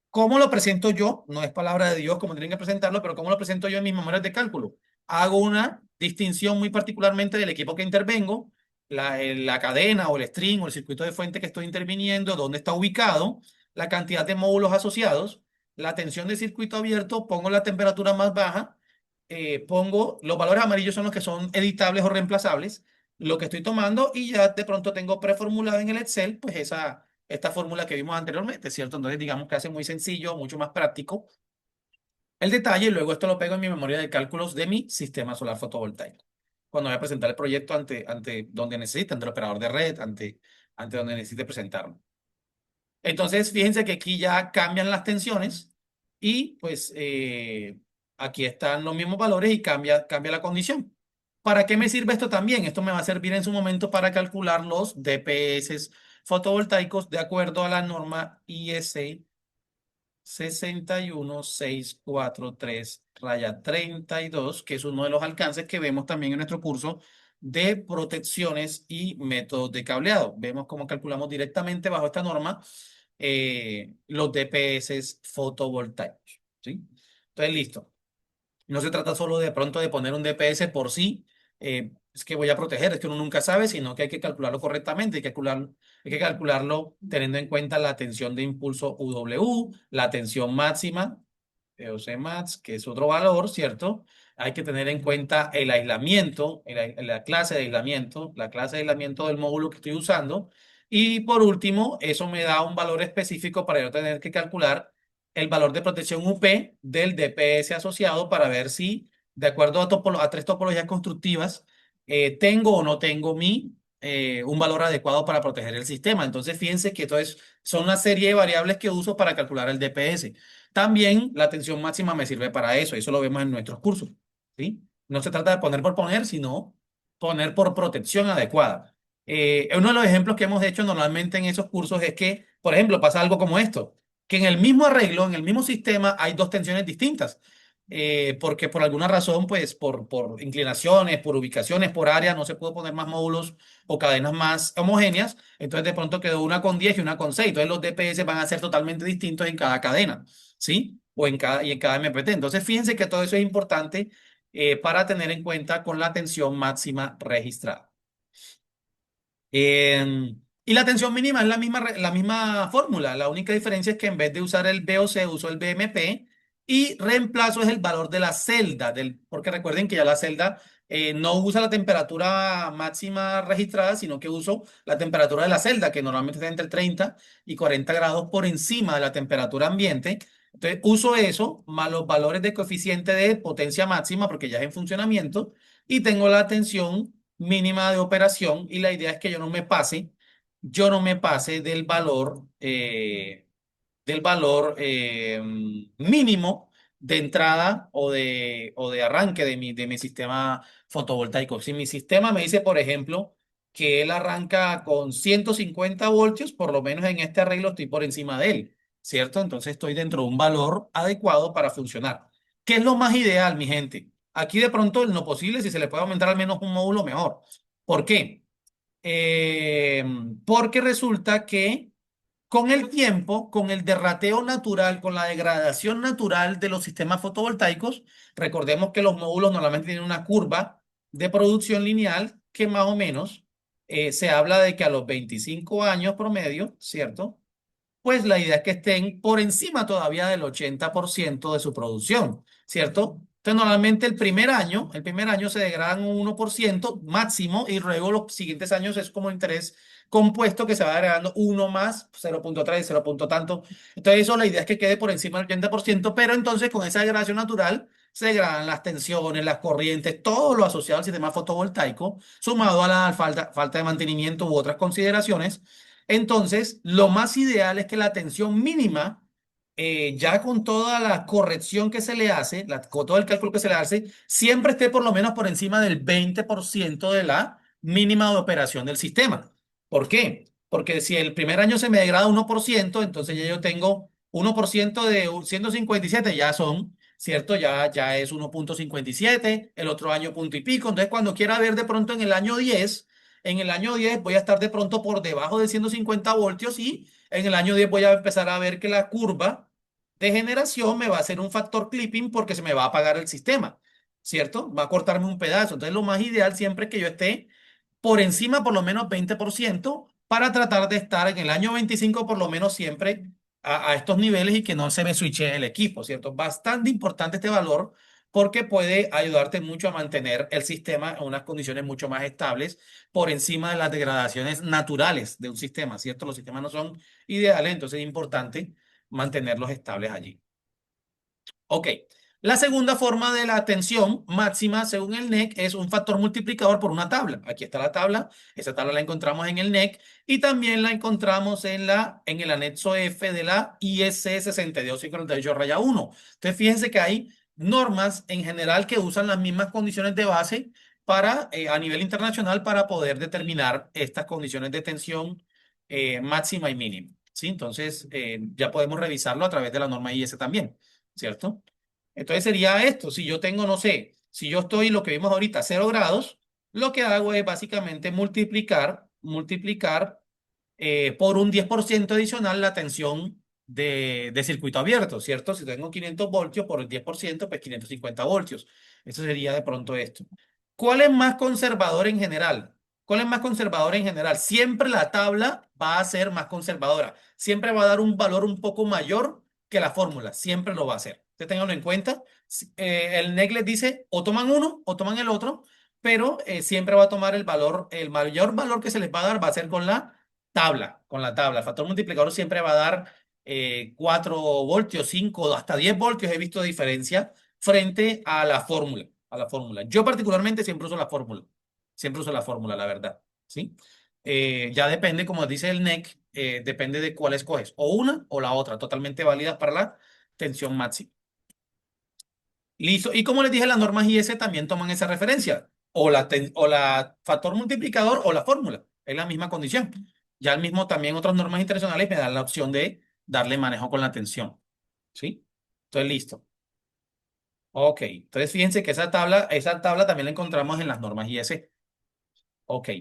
¿Cómo lo presento yo? No es palabra de Dios como tienen que presentarlo, pero ¿cómo lo presento yo en mis memorias de cálculo? Hago una distinción muy particularmente del equipo que intervengo, la cadena o el string o el circuito de fuente que estoy interviniendo, dónde está ubicado, la cantidad de módulos asociados, la tensión de circuito abierto, pongo la temperatura más baja, pongo los valores amarillos son los que son editables o reemplazables, lo que estoy tomando y ya de pronto tengo preformulado en el Excel, pues esta fórmula que vimos anteriormente, ¿cierto? Entonces, digamos que hace muy sencillo, mucho más práctico el detalle y luego esto lo pego en mi memoria de cálculos de mi sistema solar fotovoltaico. Cuando voy a presentar el proyecto ante donde necesite, ante el operador de red, ante donde necesite presentarlo. Entonces, fíjense que aquí ya cambian las tensiones y pues aquí están los mismos valores y cambia la condición. ¿Para qué me sirve esto también? Esto me va a servir en su momento para calcular los DPS fotovoltaicos de acuerdo a la norma IEC 61643-32, que es uno de los alcances que vemos también en nuestro curso de protecciones y métodos de cableado. Vemos cómo calculamos directamente bajo esta norma los DPS fotovoltaicos, ¿sí? Entonces, listo. No se trata solo de pronto de poner un DPS por sí, es que voy a proteger, es que uno nunca sabe, sino que hay que calcularlo correctamente, hay que calcularlo teniendo en cuenta la tensión de impulso UW, la tensión máxima, EOC max, que es otro valor, ¿cierto? Hay que tener en cuenta el aislamiento, la clase de aislamiento, la clase de aislamiento del módulo que estoy usando. Y por último, eso me da un valor específico para yo tener que calcular el valor de protección UP del DPS asociado para ver si, de acuerdo a tres topologías constructivas, tengo o no tengo un valor adecuado para proteger el sistema. Entonces, fíjense que entonces son una serie de variables que uso para calcular el DPS. También la tensión máxima me sirve para eso lo vemos en nuestros cursos, ¿sí? No se trata de poner por poner, sino poner por protección adecuada. Uno de los ejemplos que hemos hecho normalmente en esos cursos es que, por ejemplo, pasa algo como esto, que en el mismo arreglo, en el mismo sistema, hay dos tensiones distintas. Porque por alguna razón, pues por inclinaciones, por ubicaciones, por área, no se pudo poner más módulos o cadenas más homogéneas. Entonces de pronto quedó una con 10 y una con 6. Entonces los DPS van a ser totalmente distintos en cada cadena, ¿sí? Y en cada MPT. Entonces fíjense que todo eso es importante para tener en cuenta con la tensión máxima registrada. Y la tensión mínima es la misma fórmula. La única diferencia es que en vez de usar el VOC, uso el BMP y reemplazo es el valor de la celda, porque recuerden que ya la celda no usa la temperatura máxima registrada, sino que uso la temperatura de la celda, que normalmente está entre 30 y 40 grados por encima de la temperatura ambiente. Entonces uso eso más los valores de coeficiente de potencia máxima, porque ya es en funcionamiento, y tengo la tensión mínima de operación y la idea es que yo no me pase del valor mínimo de entrada o de arranque de mi sistema fotovoltaico. Si mi sistema me dice, por ejemplo, que él arranca con 150 voltios, por lo menos en este arreglo estoy por encima de él, ¿cierto? Entonces estoy dentro de un valor adecuado para funcionar. ¿Qué es lo más ideal, mi gente? Aquí de pronto, en lo posible, si se le puede aumentar al menos un módulo, mejor. ¿Por qué? Eh, Porque resulta que con el tiempo, con el derrateo natural, con la degradación natural de los sistemas fotovoltaicos, recordemos que los módulos normalmente tienen una curva de producción lineal que más o menos se habla de que a los 25 años promedio, ¿cierto? Pues la idea es que estén por encima todavía del 80% de su producción, ¿cierto? Entonces, normalmente el primer año se degradan un 1% máximo y luego los siguientes años es como interés compuesto que se va agregando uno más, 0,3, 0 punto tanto. Entonces, eso la idea es que quede por encima del 80%, pero entonces con esa degradación natural se degradan las tensiones, las corrientes, todo lo asociado al sistema fotovoltaico, sumado a la falta de mantenimiento u otras consideraciones. Entonces, lo más ideal es que la tensión mínima, ya con toda la corrección que se le hace, con todo el cálculo que se le hace, siempre esté por lo menos por encima del 20% de la mínima de operación del sistema. ¿Por qué? Porque si el primer año se me degrada 1%, entonces ya yo tengo 1% de 157, ya son ¿cierto? Ya es 1,57, el otro año punto y pico. Entonces, cuando quiera ver de pronto en el año 10 voy a estar de pronto por debajo de 150 voltios y en el año 10 voy a empezar a ver que la curva de generación me va a hacer un factor clipping porque se me va a apagar el sistema, ¿cierto? Va a cortarme un pedazo. Entonces, lo más ideal siempre es que yo esté por encima por lo menos 20% para tratar de estar en el año 25 por lo menos siempre a estos niveles y que no se me switche el equipo, ¿cierto? Bastante importante este valor porque puede ayudarte mucho a mantener el sistema en unas condiciones mucho más estables por encima de las degradaciones naturales de un sistema, ¿cierto? Los sistemas no son ideales, entonces es importante mantenerlos estables allí. Ok. La segunda forma de la tensión máxima, según el NEC, es un factor multiplicador por una tabla. Aquí está la tabla. Esa tabla la encontramos en el NEC y también la encontramos en el anexo F de la IEC 6258-1. Entonces, fíjense que hay normas en general que usan las mismas condiciones de base a nivel internacional para poder determinar estas condiciones de tensión máxima y mínima. ¿Sí? Entonces, ya podemos revisarlo a través de la norma IS también. ¿Cierto? Entonces sería esto, si yo tengo, no sé, si yo estoy, lo que vimos ahorita, 0 grados, lo que hago es básicamente multiplicar por un 10% adicional la tensión de circuito abierto, ¿cierto? Si tengo 500 voltios por el 10%, pues 550 voltios. Eso sería de pronto esto. ¿Cuál es más conservador en general? ¿Cuál es más conservador en general? Siempre la tabla va a ser más conservadora. Siempre va a dar un valor un poco mayor que la fórmula. Siempre lo va a hacer. Ustedes ténganlo en cuenta. El NEC les dice o toman uno o toman el otro, pero siempre va a tomar el valor, el mayor valor que se les va a dar va a ser con la tabla. El factor multiplicador siempre va a dar 4 voltios, 5, hasta 10 voltios he visto de diferencia frente a la fórmula, a la fórmula. Yo particularmente siempre uso la fórmula. Siempre uso la fórmula, la verdad. ¿Sí? Ya depende, como dice el NEC, depende de cuál escoges, o una o la otra, totalmente válidas para la tensión máxima. Listo. Y como les dije, las normas IS también toman esa referencia. O la factor multiplicador o la fórmula. Es la misma condición. Ya el mismo también otras normas internacionales me dan la opción de darle manejo con la tensión. ¿Sí? Entonces, listo. Ok. Entonces, fíjense que esa tabla también la encontramos en las normas IS. Ok.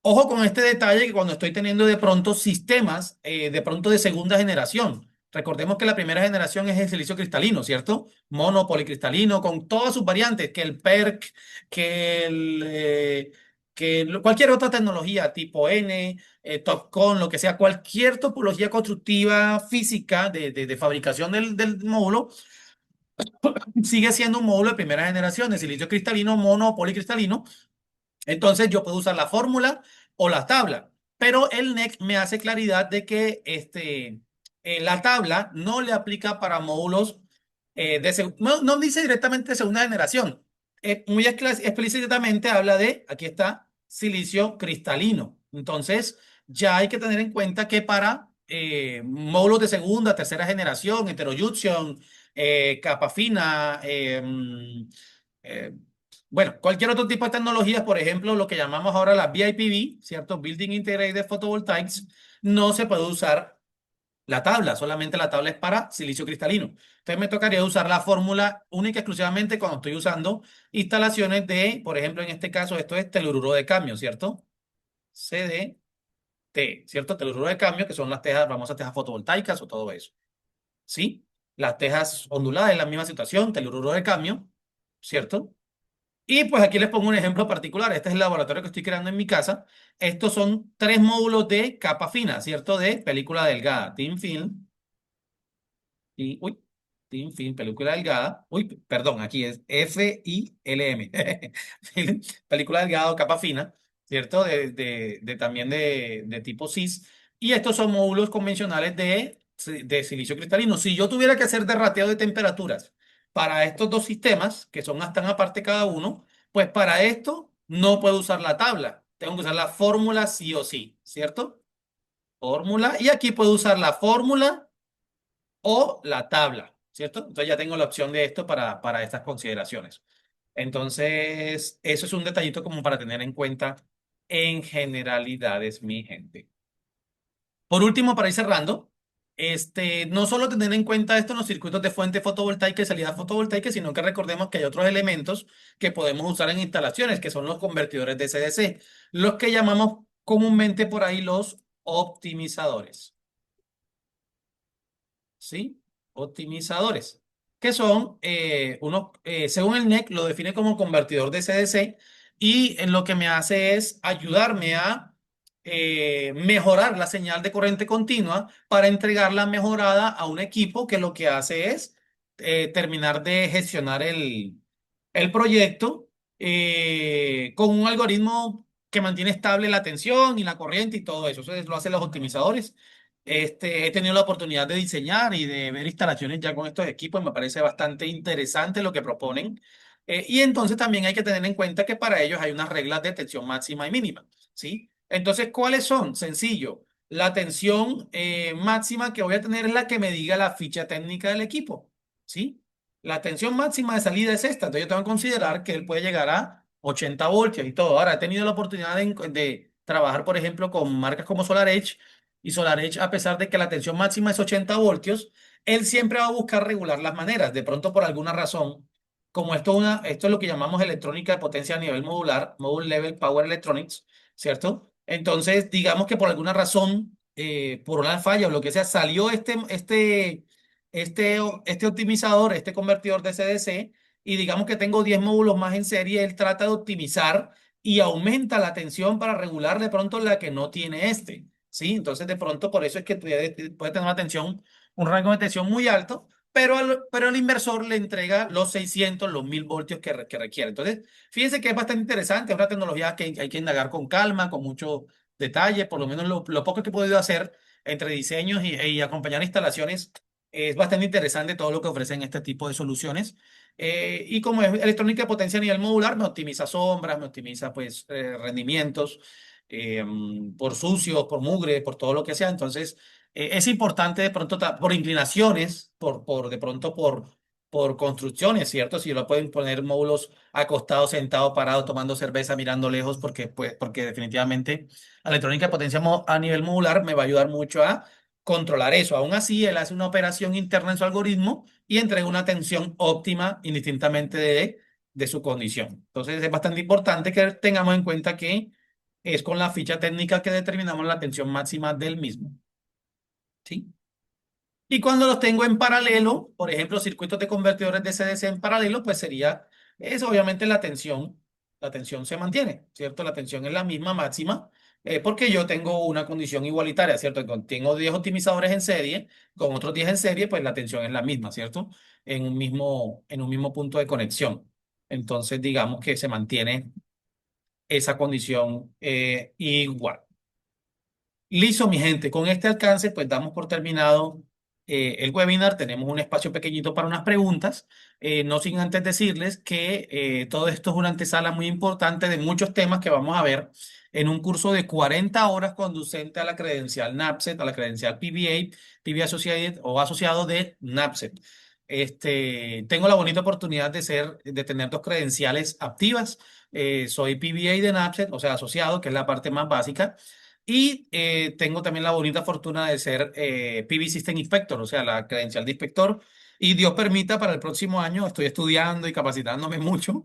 Ojo con este detalle que cuando estoy teniendo de pronto sistemas de pronto de segunda generación. Recordemos que la primera generación es el silicio cristalino, ¿cierto? Mono, policristalino, con todas sus variantes, que el PERC, cualquier otra tecnología tipo N, TOPCon, lo que sea, cualquier topología constructiva física de fabricación del módulo, sigue siendo un módulo de primera generación de silicio cristalino, mono o policristalino. Entonces yo puedo usar la fórmula o la tabla, pero el NEC me hace claridad de que la tabla no le aplica para módulos no dice directamente de segunda generación. Muy explícitamente habla de, aquí está, silicio cristalino. Entonces ya hay que tener en cuenta que para módulos de segunda, tercera generación, heterojunction, capa fina, eh, bueno, cualquier otro tipo de tecnologías, por ejemplo, lo que llamamos ahora la BIPV, ¿cierto? Building Integrated Photovoltaics, no se puede usar la tabla, solamente la tabla es para silicio cristalino. Entonces me tocaría usar la fórmula única y exclusivamente cuando estoy usando instalaciones de, por ejemplo, en este caso, esto es telururo de cadmio, ¿cierto? CDT, ¿cierto? Telururo de cadmio, que son las tejas, famosas tejas fotovoltaicas o todo eso. ¿Sí? Las tejas onduladas en la misma situación, telururo de cadmio, ¿cierto? Y pues aquí les pongo un ejemplo particular. Este es el laboratorio que estoy creando en mi casa. Estos son 3 módulos de capa fina, ¿cierto? De película delgada, thin film. Y, uy, thin film, película delgada. Uy, perdón, aquí es FILM. Película delgada o capa fina, ¿cierto? También de tipo cis. Y estos son módulos convencionales de silicio cristalino. Si yo tuviera que hacer derrateo de temperaturas para estos dos sistemas, que son hasta aparte cada uno, pues para esto no puedo usar la tabla. Tengo que usar la fórmula sí o sí, ¿cierto? Fórmula. Y aquí puedo usar la fórmula o la tabla, ¿cierto? Entonces ya tengo la opción de esto para estas consideraciones. Entonces, eso es un detallito como para tener en cuenta en generalidades, mi gente. Por último, para ir cerrando, No solo tener en cuenta esto en los circuitos de fuente fotovoltaica y salida fotovoltaica, sino que recordemos que hay otros elementos que podemos usar en instalaciones, que son los convertidores de DC-DC, los que llamamos comúnmente por ahí los optimizadores. ¿Sí? Optimizadores, que son según el NEC, lo define como convertidor de CDC y en lo que me hace es ayudarme a mejorar la señal de corriente continua para entregarla mejorada a un equipo que lo que hace es terminar de gestionar el proyecto con un algoritmo que mantiene estable la tensión y la corriente y todo eso. Eso lo hacen los optimizadores. He tenido la oportunidad de diseñar y de ver instalaciones ya con estos equipos. Me parece bastante interesante lo que proponen. Y entonces también hay que tener en cuenta que para ellos hay unas reglas de tensión máxima y mínima, ¿sí? Entonces, ¿cuáles son? Sencillo. La tensión máxima que voy a tener es la que me diga la ficha técnica del equipo, ¿sí? La tensión máxima de salida es esta. Entonces, yo tengo que considerar que él puede llegar a 80 voltios y todo. Ahora, he tenido la oportunidad de trabajar, por ejemplo, con marcas como SolarEdge y SolarEdge, a pesar de que la tensión máxima es 80 voltios, él siempre va a buscar regular las maneras. De pronto, por alguna razón, como esto es lo que llamamos electrónica de potencia a nivel modular, Module Level Power Electronics, ¿cierto? Entonces, digamos que por alguna razón, por una falla o lo que sea, salió este optimizador, este convertidor de CDC, y digamos que tengo 10 módulos más en serie, él trata de optimizar y aumenta la tensión para regular de pronto la que no tiene este. ¿Sí? Entonces, de pronto, por eso es que puede tener una tensión, un rango de tensión muy alto, pero el inversor le entrega los 600, los 1000 voltios que requiere. Entonces, fíjense que es bastante interesante, es una tecnología que hay que indagar con calma, con mucho detalle, por lo menos lo poco que he podido hacer entre diseños y acompañar instalaciones, es bastante interesante todo lo que ofrecen este tipo de soluciones. Y como es electrónica de potencia a nivel modular, me optimiza sombras, me optimiza pues rendimientos por sucios, por mugre, por todo lo que sea. Entonces, es importante de pronto por inclinaciones, de pronto por construcciones, ¿cierto? Si lo pueden poner módulos acostados, sentados, parados, tomando cerveza, mirando lejos, porque definitivamente la electrónica de potencia a nivel modular me va a ayudar mucho a controlar eso. Aún así, él hace una operación interna en su algoritmo y entrega una tensión óptima indistintamente de su condición. Entonces, es bastante importante que tengamos en cuenta que es con la ficha técnica que determinamos la tensión máxima del mismo, ¿sí? Y cuando los tengo en paralelo, por ejemplo, circuitos de convertidores de CDC en paralelo, pues es obviamente la tensión se mantiene, ¿cierto? La tensión es la misma máxima, porque yo tengo una condición igualitaria, ¿cierto? Cuando tengo 10 optimizadores en serie, con otros 10 en serie, pues la tensión es la misma, ¿cierto? En un mismo punto de conexión. Entonces, digamos que se mantiene esa condición igual. Listo, mi gente. Con este alcance, pues damos por terminado el webinar. Tenemos un espacio pequeñito para unas preguntas. No sin antes decirles que todo esto es una antesala muy importante de muchos temas que vamos a ver en un curso de 40 horas conducente a la credencial NAPSET, a la credencial PBA, PBA Associated o asociado de NAPSET. Tengo la bonita oportunidad de tener dos credenciales activas. Soy PBA de NAPSET, o sea, asociado, que es la parte más básica. Y tengo también la bonita fortuna de ser PV System Inspector, o sea, la credencial de inspector. Y Dios permita, para el próximo año estoy estudiando y capacitándome mucho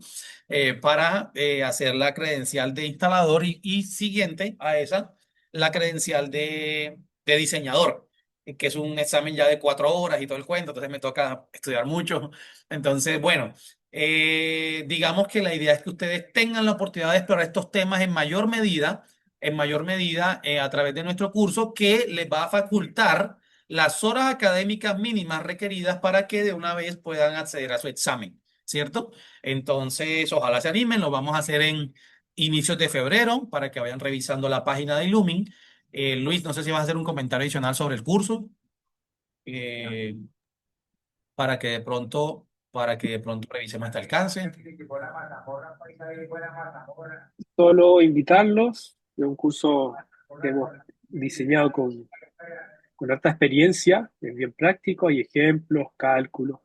para hacer la credencial de instalador y siguiente a esa, la credencial de diseñador, que es un examen ya de 4 horas y todo el cuento, entonces me toca estudiar mucho. Entonces, bueno, digamos que la idea es que ustedes tengan la oportunidad de explorar estos temas en mayor medida a través de nuestro curso que les va a facultar las horas académicas mínimas requeridas para que de una vez puedan acceder a su examen, ¿cierto? Entonces, ojalá se animen, lo vamos a hacer en inicios de febrero para que vayan revisando la página de Illumin. Luis, no sé si vas a hacer un comentario adicional sobre el curso eh, para que de pronto revisemos este alcance. Solo invitarlos, es un curso que hemos diseñado con harta experiencia, es bien práctico, hay ejemplos, cálculos.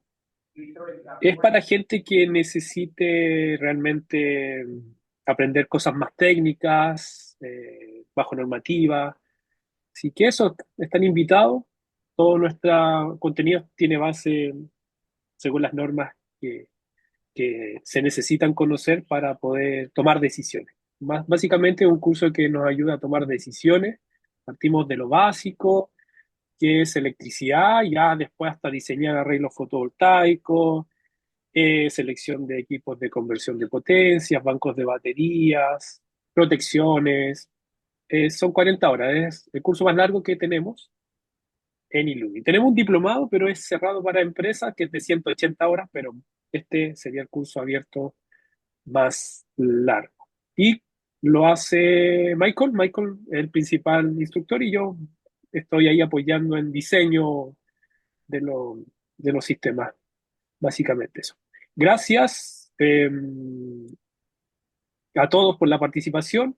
Es para gente que necesite realmente aprender cosas más técnicas, bajo normativa. Así que eso, están invitados. todo nuestro contenido tiene base según las normas que, que se necesitan conocer para poder tomar decisiones. Básicamente es un curso que nos ayuda a tomar decisiones. Partimos de lo básico, que es electricidad, ya después hasta diseñar arreglos fotovoltaicos, selección de equipos de conversión de potencias, bancos de baterías, protecciones. Son 40 horas, es el curso más largo que tenemos en Ilumi. Tenemos un diplomado, pero es cerrado para empresas, que es de 180 horas, pero este sería el curso abierto más largo. Y lo hace Michael, Michael es el principal instructor y yo estoy ahí apoyando en diseño de, lo, de los sistemas, básicamente eso. Gracias a todos por la participación.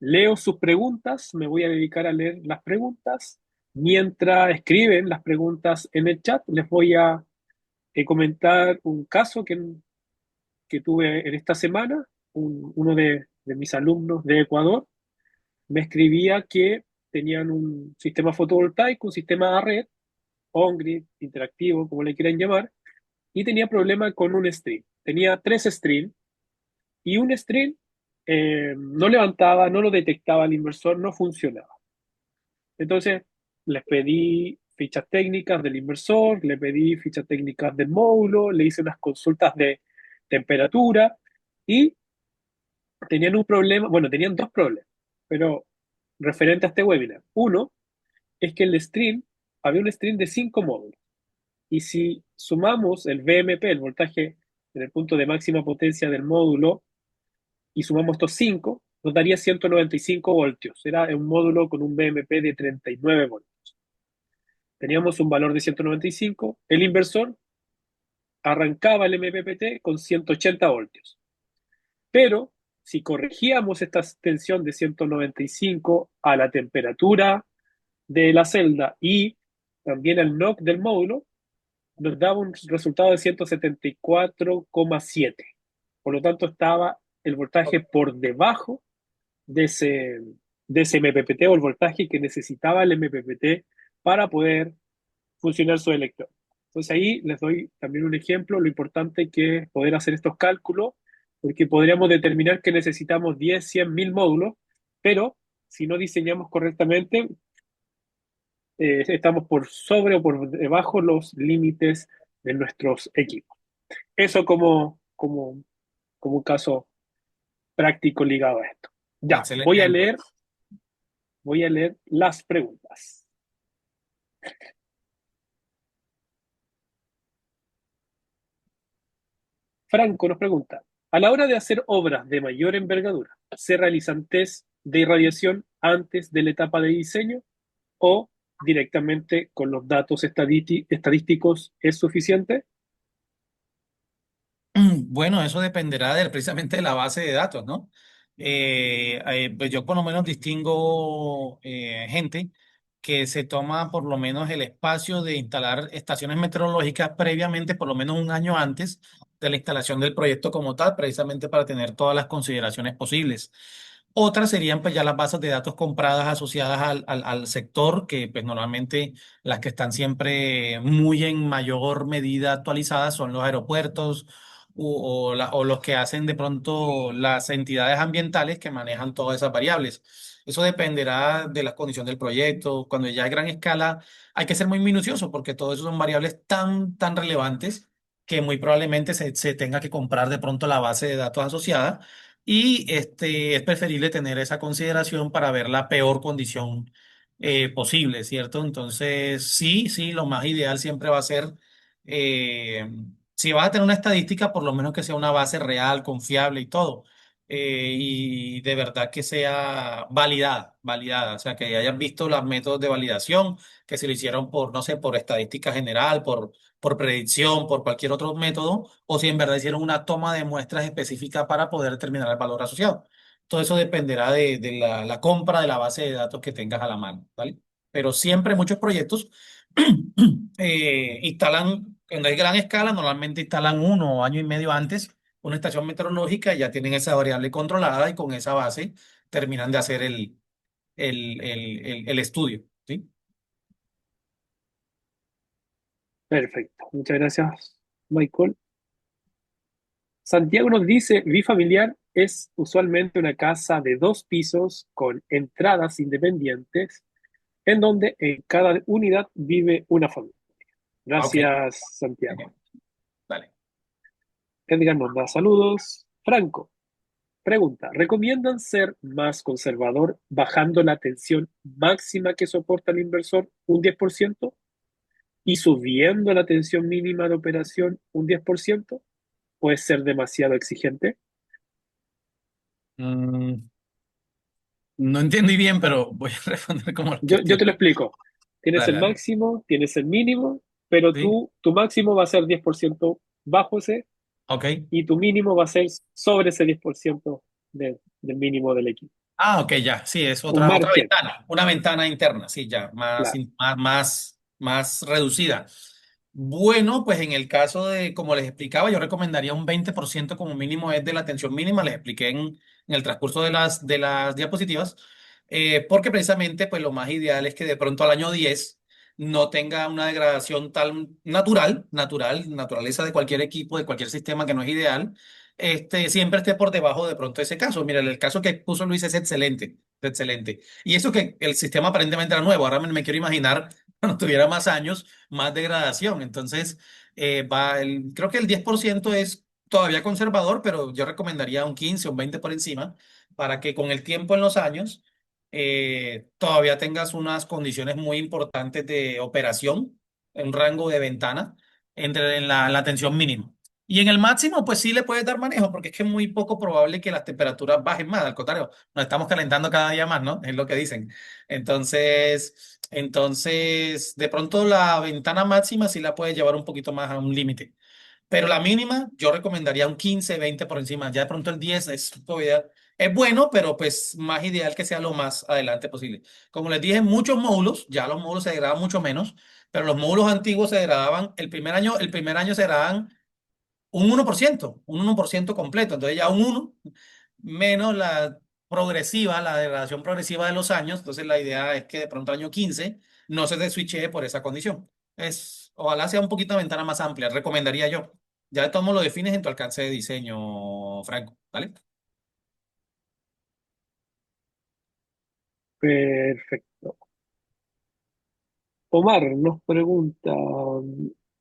Leo sus preguntas, me voy a dedicar a leer las preguntas. Mientras escriben las preguntas en el chat, les voy a comentar un caso que tuve en esta semana. Uno de mis alumnos de Ecuador me escribía que tenían un sistema fotovoltaico, un sistema a red, on-grid, interactivo, como le quieran llamar, y tenía problema con un string. Tenía tres strings y un string no levantaba, no lo detectaba el inversor, no funcionaba. Entonces, les pedí fichas técnicas del inversor, le pedí fichas técnicas del módulo, le hice unas consultas de temperatura y tenían un problema, bueno, tenían dos problemas, pero referente a este webinar. Uno es que el stream, había un stream de 5 módulos y si sumamos el VMP, el voltaje en el punto de máxima potencia del módulo, y sumamos estos 5, nos daría 195 voltios. Era un módulo con un VMP de 39 voltios. Teníamos un valor de 195, el inversor arrancaba el MPPT con 180 voltios. Pero si corregíamos esta tensión de 195 a la temperatura de la celda y también al NOC del módulo, nos daba un resultado de 174,7. Por lo tanto, estaba el voltaje por debajo de ese MPPT, o el voltaje que necesitaba el MPPT para poder funcionar su electrón. Entonces ahí les doy también un ejemplo, lo importante que es poder hacer estos cálculos, porque podríamos determinar que necesitamos 10, 100, 1000 módulos, pero si no diseñamos correctamente, estamos por sobre o por debajo los límites de nuestros equipos. Eso como un caso práctico ligado a esto. Ya, Excelente ejemplo. voy a leer las preguntas. Franco nos pregunta, a la hora de hacer obras de mayor envergadura, ¿se realizan test de irradiación antes de la etapa de diseño o directamente con los datos estadísticos es suficiente? Bueno, eso dependerá precisamente de la base de datos, ¿no? Pues yo por lo menos distingo gente que se toma por lo menos el espacio de instalar estaciones meteorológicas previamente, por lo menos un año antes de la instalación del proyecto como tal, precisamente para tener todas las consideraciones posibles. Otras serían pues ya las bases de datos compradas asociadas al sector, que pues normalmente las que están siempre muy en mayor medida actualizadas son los aeropuertos o los que hacen de pronto las entidades ambientales que manejan todas esas variables. Eso dependerá de la condición del proyecto. Cuando ya hay gran escala, hay que ser muy minucioso porque todo eso son variables tan relevantes que muy probablemente se tenga que comprar de pronto la base de datos asociada y es preferible tener esa consideración para ver la peor condición posible, ¿cierto? Entonces, sí, lo más ideal siempre va a ser eh, si vas a tener una estadística, por lo menos que sea una base real, confiable y todo. Y de verdad que sea validada. O sea, que hayan visto los métodos de validación, que se lo hicieron por, no sé, por estadística general, por predicción, por cualquier otro método, o si en verdad hicieron una toma de muestras específica para poder determinar el valor asociado. Todo eso dependerá de la compra de la base de datos que tengas a la mano, ¿vale? Pero siempre muchos proyectos instalan, en gran escala, normalmente instalan 1 o año y medio antes una estación meteorológica y ya tienen esa variable controlada y con esa base terminan de hacer el estudio, ¿sí? Perfecto. Muchas gracias, Michael. Santiago nos dice, bifamiliar es usualmente una casa de dos pisos con entradas independientes en donde en cada unidad vive una familia. Ah, ok. Gracias, Santiago. Ok, dale. Edgar nos da saludos. Franco pregunta, ¿recomiendan ser más conservador bajando la tensión máxima que soporta el inversor un 10% y subiendo la tensión mínima de operación un 10%? ¿Puede ser demasiado exigente? Mm, no entendí bien, pero voy a responder como lo que Yo te lo entiendo. explico. Tienes Dale, el dale. máximo, tienes el mínimo, pero ¿Sí? tu máximo va a ser 10% bajo ese Ok. y tu mínimo va a ser sobre ese 10% del mínimo del equipo. Ah, ok, ya. Sí, es Un otra margen, ventana. Una ventana interna, sí, ya. Más, claro. más reducida. Bueno, pues en el caso de, como les explicaba, yo recomendaría un 20% como mínimo es de la tensión mínima. Les expliqué en el transcurso de las diapositivas. Porque precisamente, pues lo más ideal es que de pronto al año 10 no tenga una degradación tan naturaleza de cualquier equipo, de cualquier sistema que no es ideal, siempre esté por debajo de pronto de ese caso. Mira, el caso que puso Luis es excelente, excelente. Y eso que el sistema aparentemente era nuevo, ahora me quiero imaginar cuando tuviera más años, más degradación. Entonces, creo que el 10% es todavía conservador, pero yo recomendaría un 15 o un 20 por encima para que con el tiempo en los años todavía tengas unas condiciones muy importantes de operación, un rango de ventana entre la tensión mínima. Y en el máximo, pues sí le puedes dar manejo, porque es que es muy poco probable que las temperaturas bajen más. Al contrario, nos estamos calentando cada día más, ¿no? Es lo que dicen. Entonces, de pronto la ventana máxima sí la puedes llevar un poquito más a un límite. Pero la mínima, yo recomendaría un 15 20 por encima. Ya de pronto el 10 es todavía, es bueno, pero pues más ideal que sea lo más adelante posible. Como les dije, muchos módulos, ya los módulos se degradan mucho menos, pero los módulos antiguos se degradaban, el primer año se degradaban un 1% completo. Entonces ya un uno menos la degradación progresiva de los años. Entonces la idea es que de pronto año 15 no se te switche por esa condición. Ojalá sea un poquito de ventana más amplia, recomendaría yo. Ya de todos modos lo defines en tu alcance de diseño, Franco, ¿vale? Perfecto. Omar nos pregunta,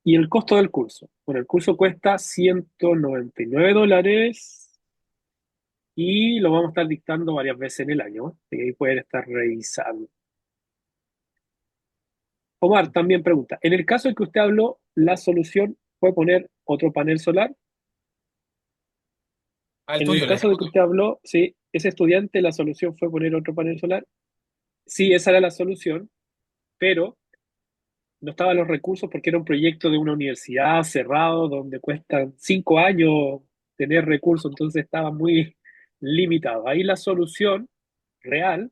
¿y el costo del curso? Bueno, el curso cuesta $199 y lo vamos a estar dictando varias veces en el año, ¿eh? Así que ahí pueden estar revisando. Omar también pregunta, en el caso en que usted habló, la solución fue poner otro panel solar. Al En el tuyo, el caso de ejemplo que tuyo. usted habló, sí, ese estudiante, la solución fue poner otro panel solar. Sí, esa era la solución, pero no estaban los recursos porque era un proyecto de una universidad cerrado donde cuestan 5 años tener recursos, entonces estaba muy limitado. Ahí la solución real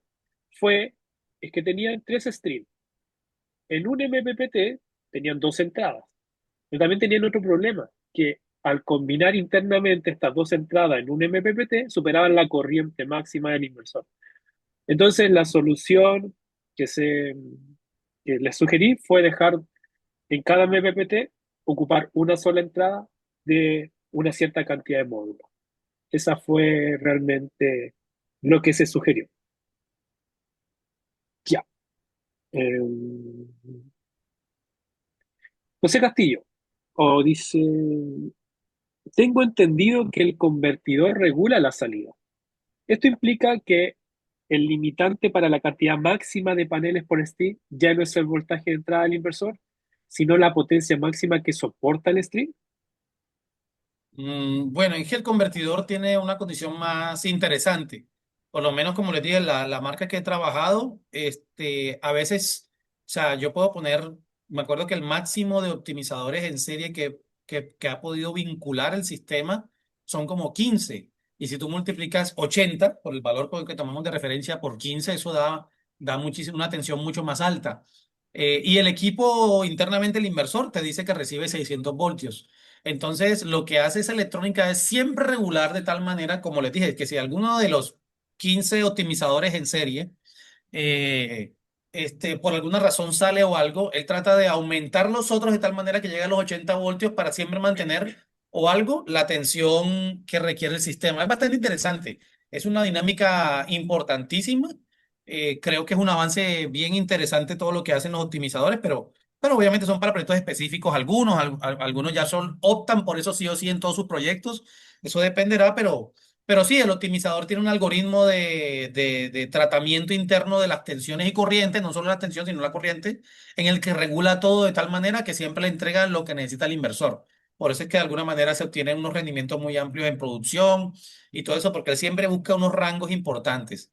fue, es que tenían tres streams. En un MPPT tenían dos entradas, pero también tenían otro problema, que al combinar internamente estas dos entradas en un MPPT superaban la corriente máxima del inversor. Entonces la solución que, se, que les sugerí fue dejar en cada MPPT ocupar una sola entrada de una cierta cantidad de módulos. Esa fue realmente lo que se sugirió. Ya. Eh, José Castillo, o dice, tengo entendido que el convertidor regula la salida. Esto implica que el limitante para la cantidad máxima de paneles por stream ya no es el voltaje de entrada del inversor, sino la potencia máxima que soporta el stream. Bueno, es que el convertidor tiene una condición más interesante. Por lo menos, como les dije, la marca que he trabajado, a veces, o sea, yo puedo poner, me acuerdo que el máximo de optimizadores en serie que ha podido vincular el sistema son como 15. Y si tú multiplicas 80 por el valor por el que tomamos de referencia por 15, eso da muchísimo, una tensión mucho más alta. Y el equipo internamente, el inversor, te dice que recibe 600 voltios. Entonces, lo que hace esa electrónica es siempre regular de tal manera, como les dije, que si alguno de los 15 optimizadores en serie por alguna razón sale o algo, él trata de aumentar los otros de tal manera que llegue a los 80 voltios para siempre mantener o algo la tensión que requiere el sistema. Es bastante interesante. Es una dinámica importantísima. Creo que es un avance bien interesante todo lo que hacen los optimizadores, pero obviamente son para proyectos específicos algunos. Algunos ya son, optan por eso sí o sí en todos sus proyectos. Eso dependerá, pero sí, el optimizador tiene un algoritmo de tratamiento interno de las tensiones y corrientes, no solo la tensión, sino la corriente, en el que regula todo de tal manera que siempre le entrega lo que necesita el inversor. Por eso es que de alguna manera se obtienen unos rendimientos muy amplios en producción y todo eso, porque él siempre busca unos rangos importantes.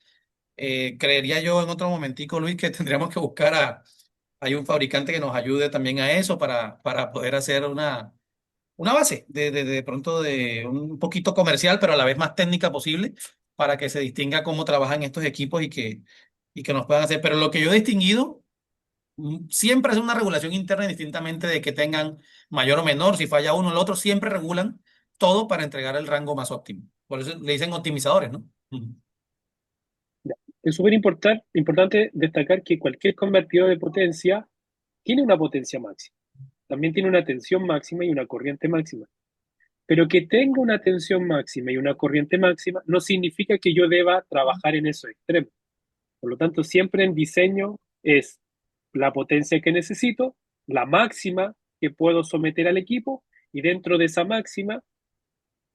Creería yo en otro momentico, Luis, que tendríamos que buscar hay un fabricante que nos ayude también a eso para poder hacer una base de pronto de un poquito comercial, pero a la vez más técnica posible, para que se distinga cómo trabajan estos equipos y que nos puedan hacer. Pero lo que yo he distinguido siempre es una regulación interna, indistintamente de que tengan mayor o menor, si falla uno o el otro, siempre regulan todo para entregar el rango más óptimo. Por eso le dicen optimizadores, ¿no? Ujú. Ya. Es súper importante destacar que cualquier convertidor de potencia tiene una potencia máxima. También tiene una tensión máxima y una corriente máxima. Pero que tenga una tensión máxima y una corriente máxima no significa que yo deba trabajar en esos extremos. Por lo tanto, siempre en diseño es la potencia que necesito, la máxima que puedo someter al equipo y dentro de esa máxima,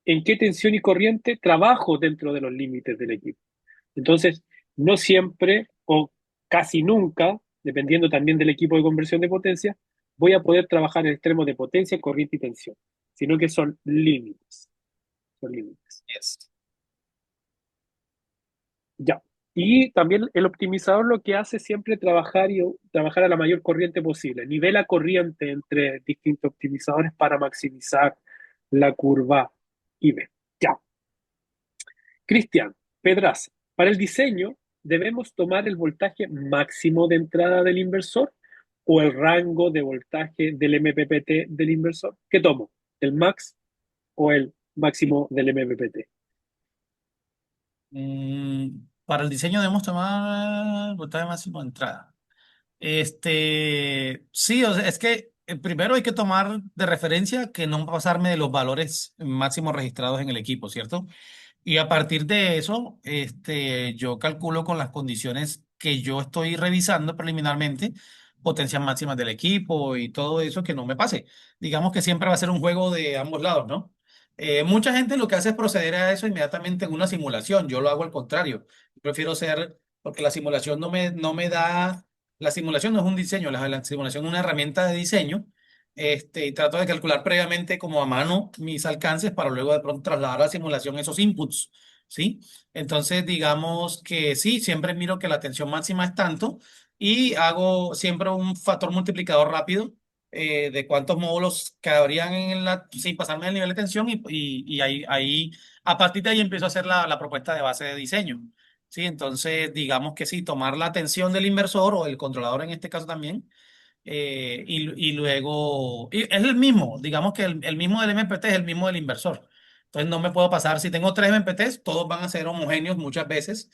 en qué tensión y corriente trabajo dentro de los límites del equipo. Entonces, no siempre o casi nunca, dependiendo también del equipo de conversión de potencia, voy a poder trabajar en extremos de potencia, corriente y tensión, sino que son límites. Son límites. Yes. Ya. Y también el optimizador lo que hace siempre es trabajar a la mayor corriente posible. Nivela corriente entre distintos optimizadores para maximizar la curva IB. Ya. Cristian, Pedraz, para el diseño debemos tomar el voltaje máximo de entrada del inversor o el rango de voltaje del MPPT del inversor. ¿Qué tomo? ¿El max o el máximo del MPPT? Para el diseño debemos tomar voltaje máximo de entrada. Sí, o sea, es que primero hay que tomar de referencia que no pasarme de los valores máximos registrados en el equipo, ¿cierto? Y a partir de eso, yo calculo con las condiciones que yo estoy revisando preliminarmente, potencias máximas del equipo y todo eso, que no me pase. Digamos que siempre va a ser un juego de ambos lados, ¿no? Mucha gente lo que hace es proceder a eso inmediatamente en una simulación. Yo lo hago al contrario. Yo prefiero ser, porque la simulación no me da, la simulación no es un diseño, la simulación es una herramienta de diseño. Y trato de calcular previamente como a mano mis alcances para luego de pronto trasladar a la simulación esos inputs, ¿sí? Entonces, digamos que sí, siempre miro que la tensión máxima es tanto y hago siempre un factor multiplicador rápido de cuántos módulos cabrían sin pasarme del nivel de tensión y ahí, a partir de ahí empiezo a hacer la propuesta de base de diseño. Sí, entonces digamos que sí, tomar la atención del inversor o del controlador en este caso también, y luego, es el mismo, digamos que el mismo del MPT es el mismo del inversor. Entonces no me puedo pasar, si tengo tres MPTs, todos van a ser homogéneos muchas veces.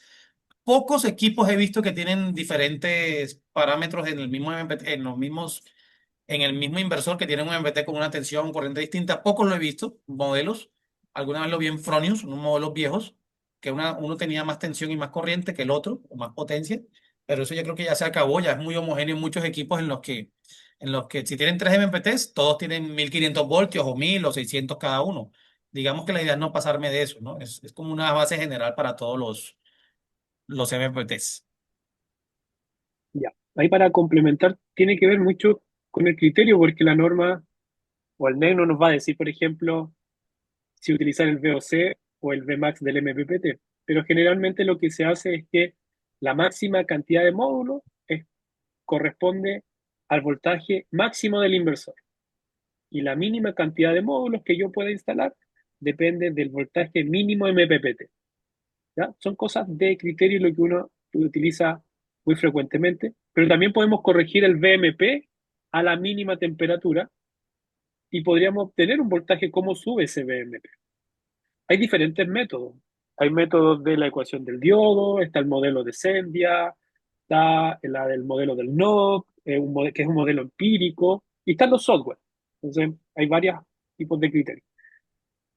Pocos equipos he visto que tienen diferentes parámetros en el mismo MPT, en el mismo inversor que tienen un MPT con una tensión corriente distinta. Pocos lo he visto, modelos. Alguna vez lo vi en Fronius, unos modelos viejos, que uno tenía más tensión y más corriente que el otro, o más potencia, pero eso yo creo que ya se acabó, ya es muy homogéneo en muchos equipos en los que si tienen 3 MPTs, todos tienen 1500 voltios o 1000 o 600 cada uno. Digamos que la idea es no pasarme de eso, ¿no? Es como una base general para todos los MPTs. Ya. Ahí para complementar, tiene que ver mucho con el criterio, porque la norma o el NEC no nos va a decir, por ejemplo, si utilizar el VOC o el Vmax del MPPT. Pero generalmente lo que se hace es que la máxima cantidad de módulos corresponde al voltaje máximo del inversor. Y la mínima cantidad de módulos que yo pueda instalar depende del voltaje mínimo MPPT. ¿Ya? Son cosas de criterio lo que uno utiliza muy frecuentemente, pero también podemos corregir el VMP a la mínima temperatura y podríamos obtener un voltaje cómo sube ese VMP. Hay diferentes métodos. Hay métodos de la ecuación del diodo, está el modelo de Sendia, está la del modelo del NOC, que es un modelo empírico, y están los software. Entonces, hay varios tipos de criterios.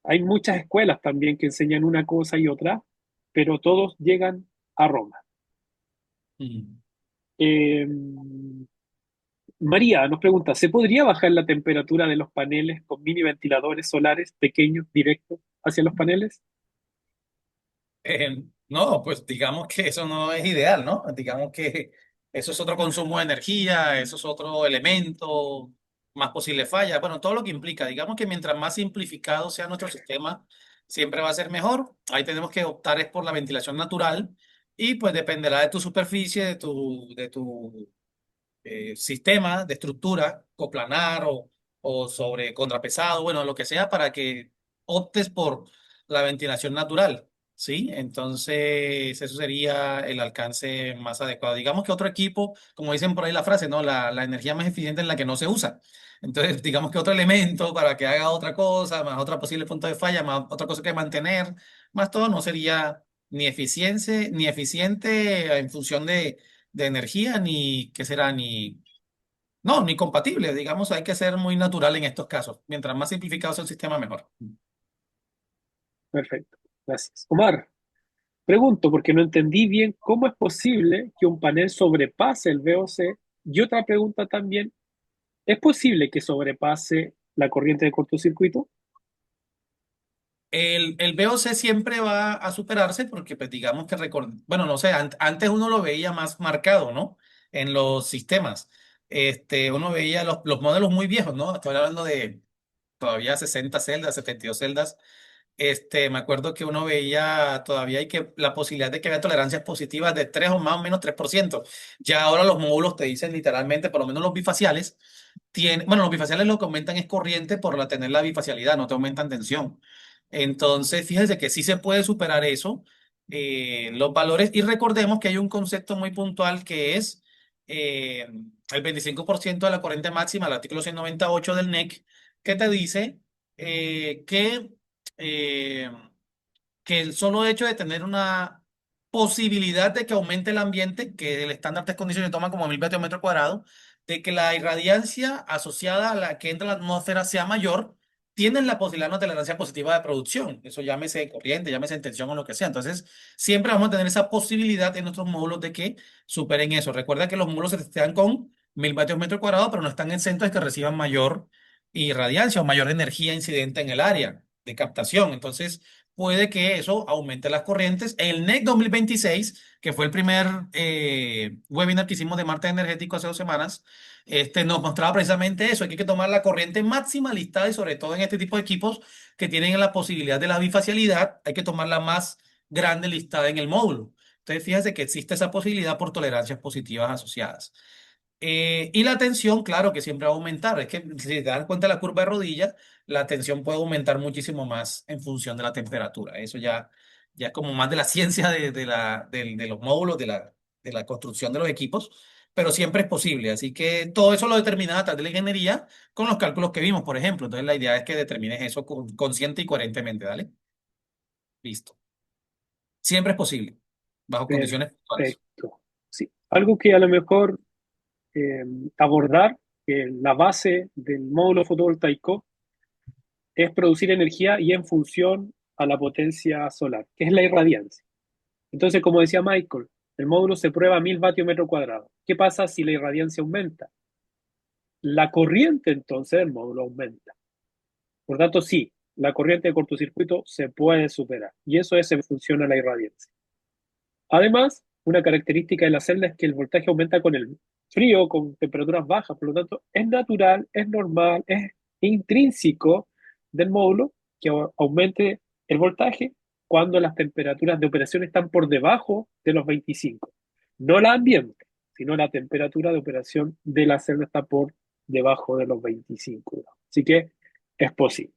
Hay muchas escuelas también que enseñan una cosa y otra, pero todos llegan a Roma. Mm. Eh, María nos pregunta, ¿se podría bajar la temperatura de los paneles con mini ventiladores solares pequeños directos hacia los paneles? No, pues digamos que eso no es ideal, ¿no? Digamos que eso es otro consumo de energía, eso es otro elemento, más posible falla, bueno, todo lo que implica. Digamos que mientras más simplificado sea nuestro sistema, siempre va a ser mejor. Ahí tenemos que optar es por la ventilación natural y pues dependerá de tu superficie, de tu sistema de estructura, coplanar o sobre contrapesado, bueno, lo que sea, para que optes por la ventilación natural, ¿sí? Entonces, eso sería el alcance más adecuado. Digamos que otro equipo, como dicen por ahí la frase, ¿no? La energía más eficiente es la que no se usa. Entonces, digamos que otro elemento para que haga otra cosa, más otra posible punto de falla, más otra cosa que mantener, más todo no sería ni eficiente en función de energía, ni qué será, ni, no, ni compatible. Digamos, hay que ser muy natural en estos casos. Mientras más simplificado sea el sistema, mejor. Perfecto, gracias. Omar, pregunto porque no entendí bien cómo es posible que un panel sobrepase el VOC. Y otra pregunta también, ¿es posible que sobrepase la corriente de cortocircuito? El VOC siempre va a superarse porque, pues, digamos que, bueno, no sé, antes uno lo veía más marcado, ¿no? En los sistemas. Uno veía los modelos muy viejos, ¿no? Estoy hablando de todavía 60 celdas, 72 celdas. Me acuerdo que uno veía todavía hay que la posibilidad de que haya tolerancias positivas de 3 o más o menos 3%. Ya ahora los módulos te dicen literalmente, por lo menos los bifaciales, bueno, los bifaciales lo que aumentan es corriente por tener la bifacialidad, no te aumentan tensión. Entonces, fíjese que sí se puede superar eso, los valores, y recordemos que hay un concepto muy puntual que es eh, el 25% de la corriente máxima, el artículo 198 del NEC, que te dice que eh, que el solo hecho de tener una posibilidad de que aumente el ambiente, que el estándar de condiciones toma como 1000 vatios metro cuadrado, de que la irradiancia asociada a la que entra a la atmósfera sea mayor, tienen la posibilidad de una tolerancia positiva de producción. Eso llámese corriente, llámese en tensión o lo que sea. Entonces, siempre vamos a tener esa posibilidad en nuestros módulos de que superen eso. Recuerda que los módulos se testean con 1000 vatios metro cuadrado, pero no están exentos de que reciban mayor irradiancia o mayor energía incidente en el área de captación. Entonces, puede que eso aumente las corrientes. El NEC 2026, que fue el primer webinar que hicimos de martes energético hace 2 semanas, nos mostraba precisamente eso. Hay que tomar la corriente máxima listada y sobre todo en este tipo de equipos que tienen la posibilidad de la bifacialidad, hay que tomar la más grande listada en el módulo. Entonces, fíjense que existe esa posibilidad por tolerancias positivas asociadas. Y la tensión, claro que siempre va a aumentar. Es que si te das cuenta de la curva de rodilla, la tensión puede aumentar muchísimo más en función de la temperatura. Eso ya es como más de la ciencia de los módulos, de la construcción de los equipos, pero siempre es posible. Así que todo eso lo determina a través de la ingeniería con los cálculos que vimos, por ejemplo. Entonces la idea es que determines eso consciente y coherentemente. ¿Dale? Listo. Siempre es posible, bajo condiciones puntuales. Perfecto. Sí, algo que a lo mejor eh, abordar, que la base del módulo fotovoltaico es producir energía y en función a la potencia solar, que es la irradiancia. Entonces, como decía Michael, el módulo se prueba a 1000 vatios metro cuadrados. ¿Qué pasa si la irradiancia aumenta? La corriente entonces del módulo aumenta. Por tanto, sí, la corriente de cortocircuito se puede superar y eso es en función a la irradiancia. Además, una característica de la celda es que el voltaje aumenta con el frío, con temperaturas bajas, por lo tanto, es natural, es normal, es intrínseco del módulo que aumente el voltaje cuando las temperaturas de operación están por debajo de los 25. No la ambiente, sino la temperatura de operación de la celda está por debajo de los 25 grados. Así que es posible.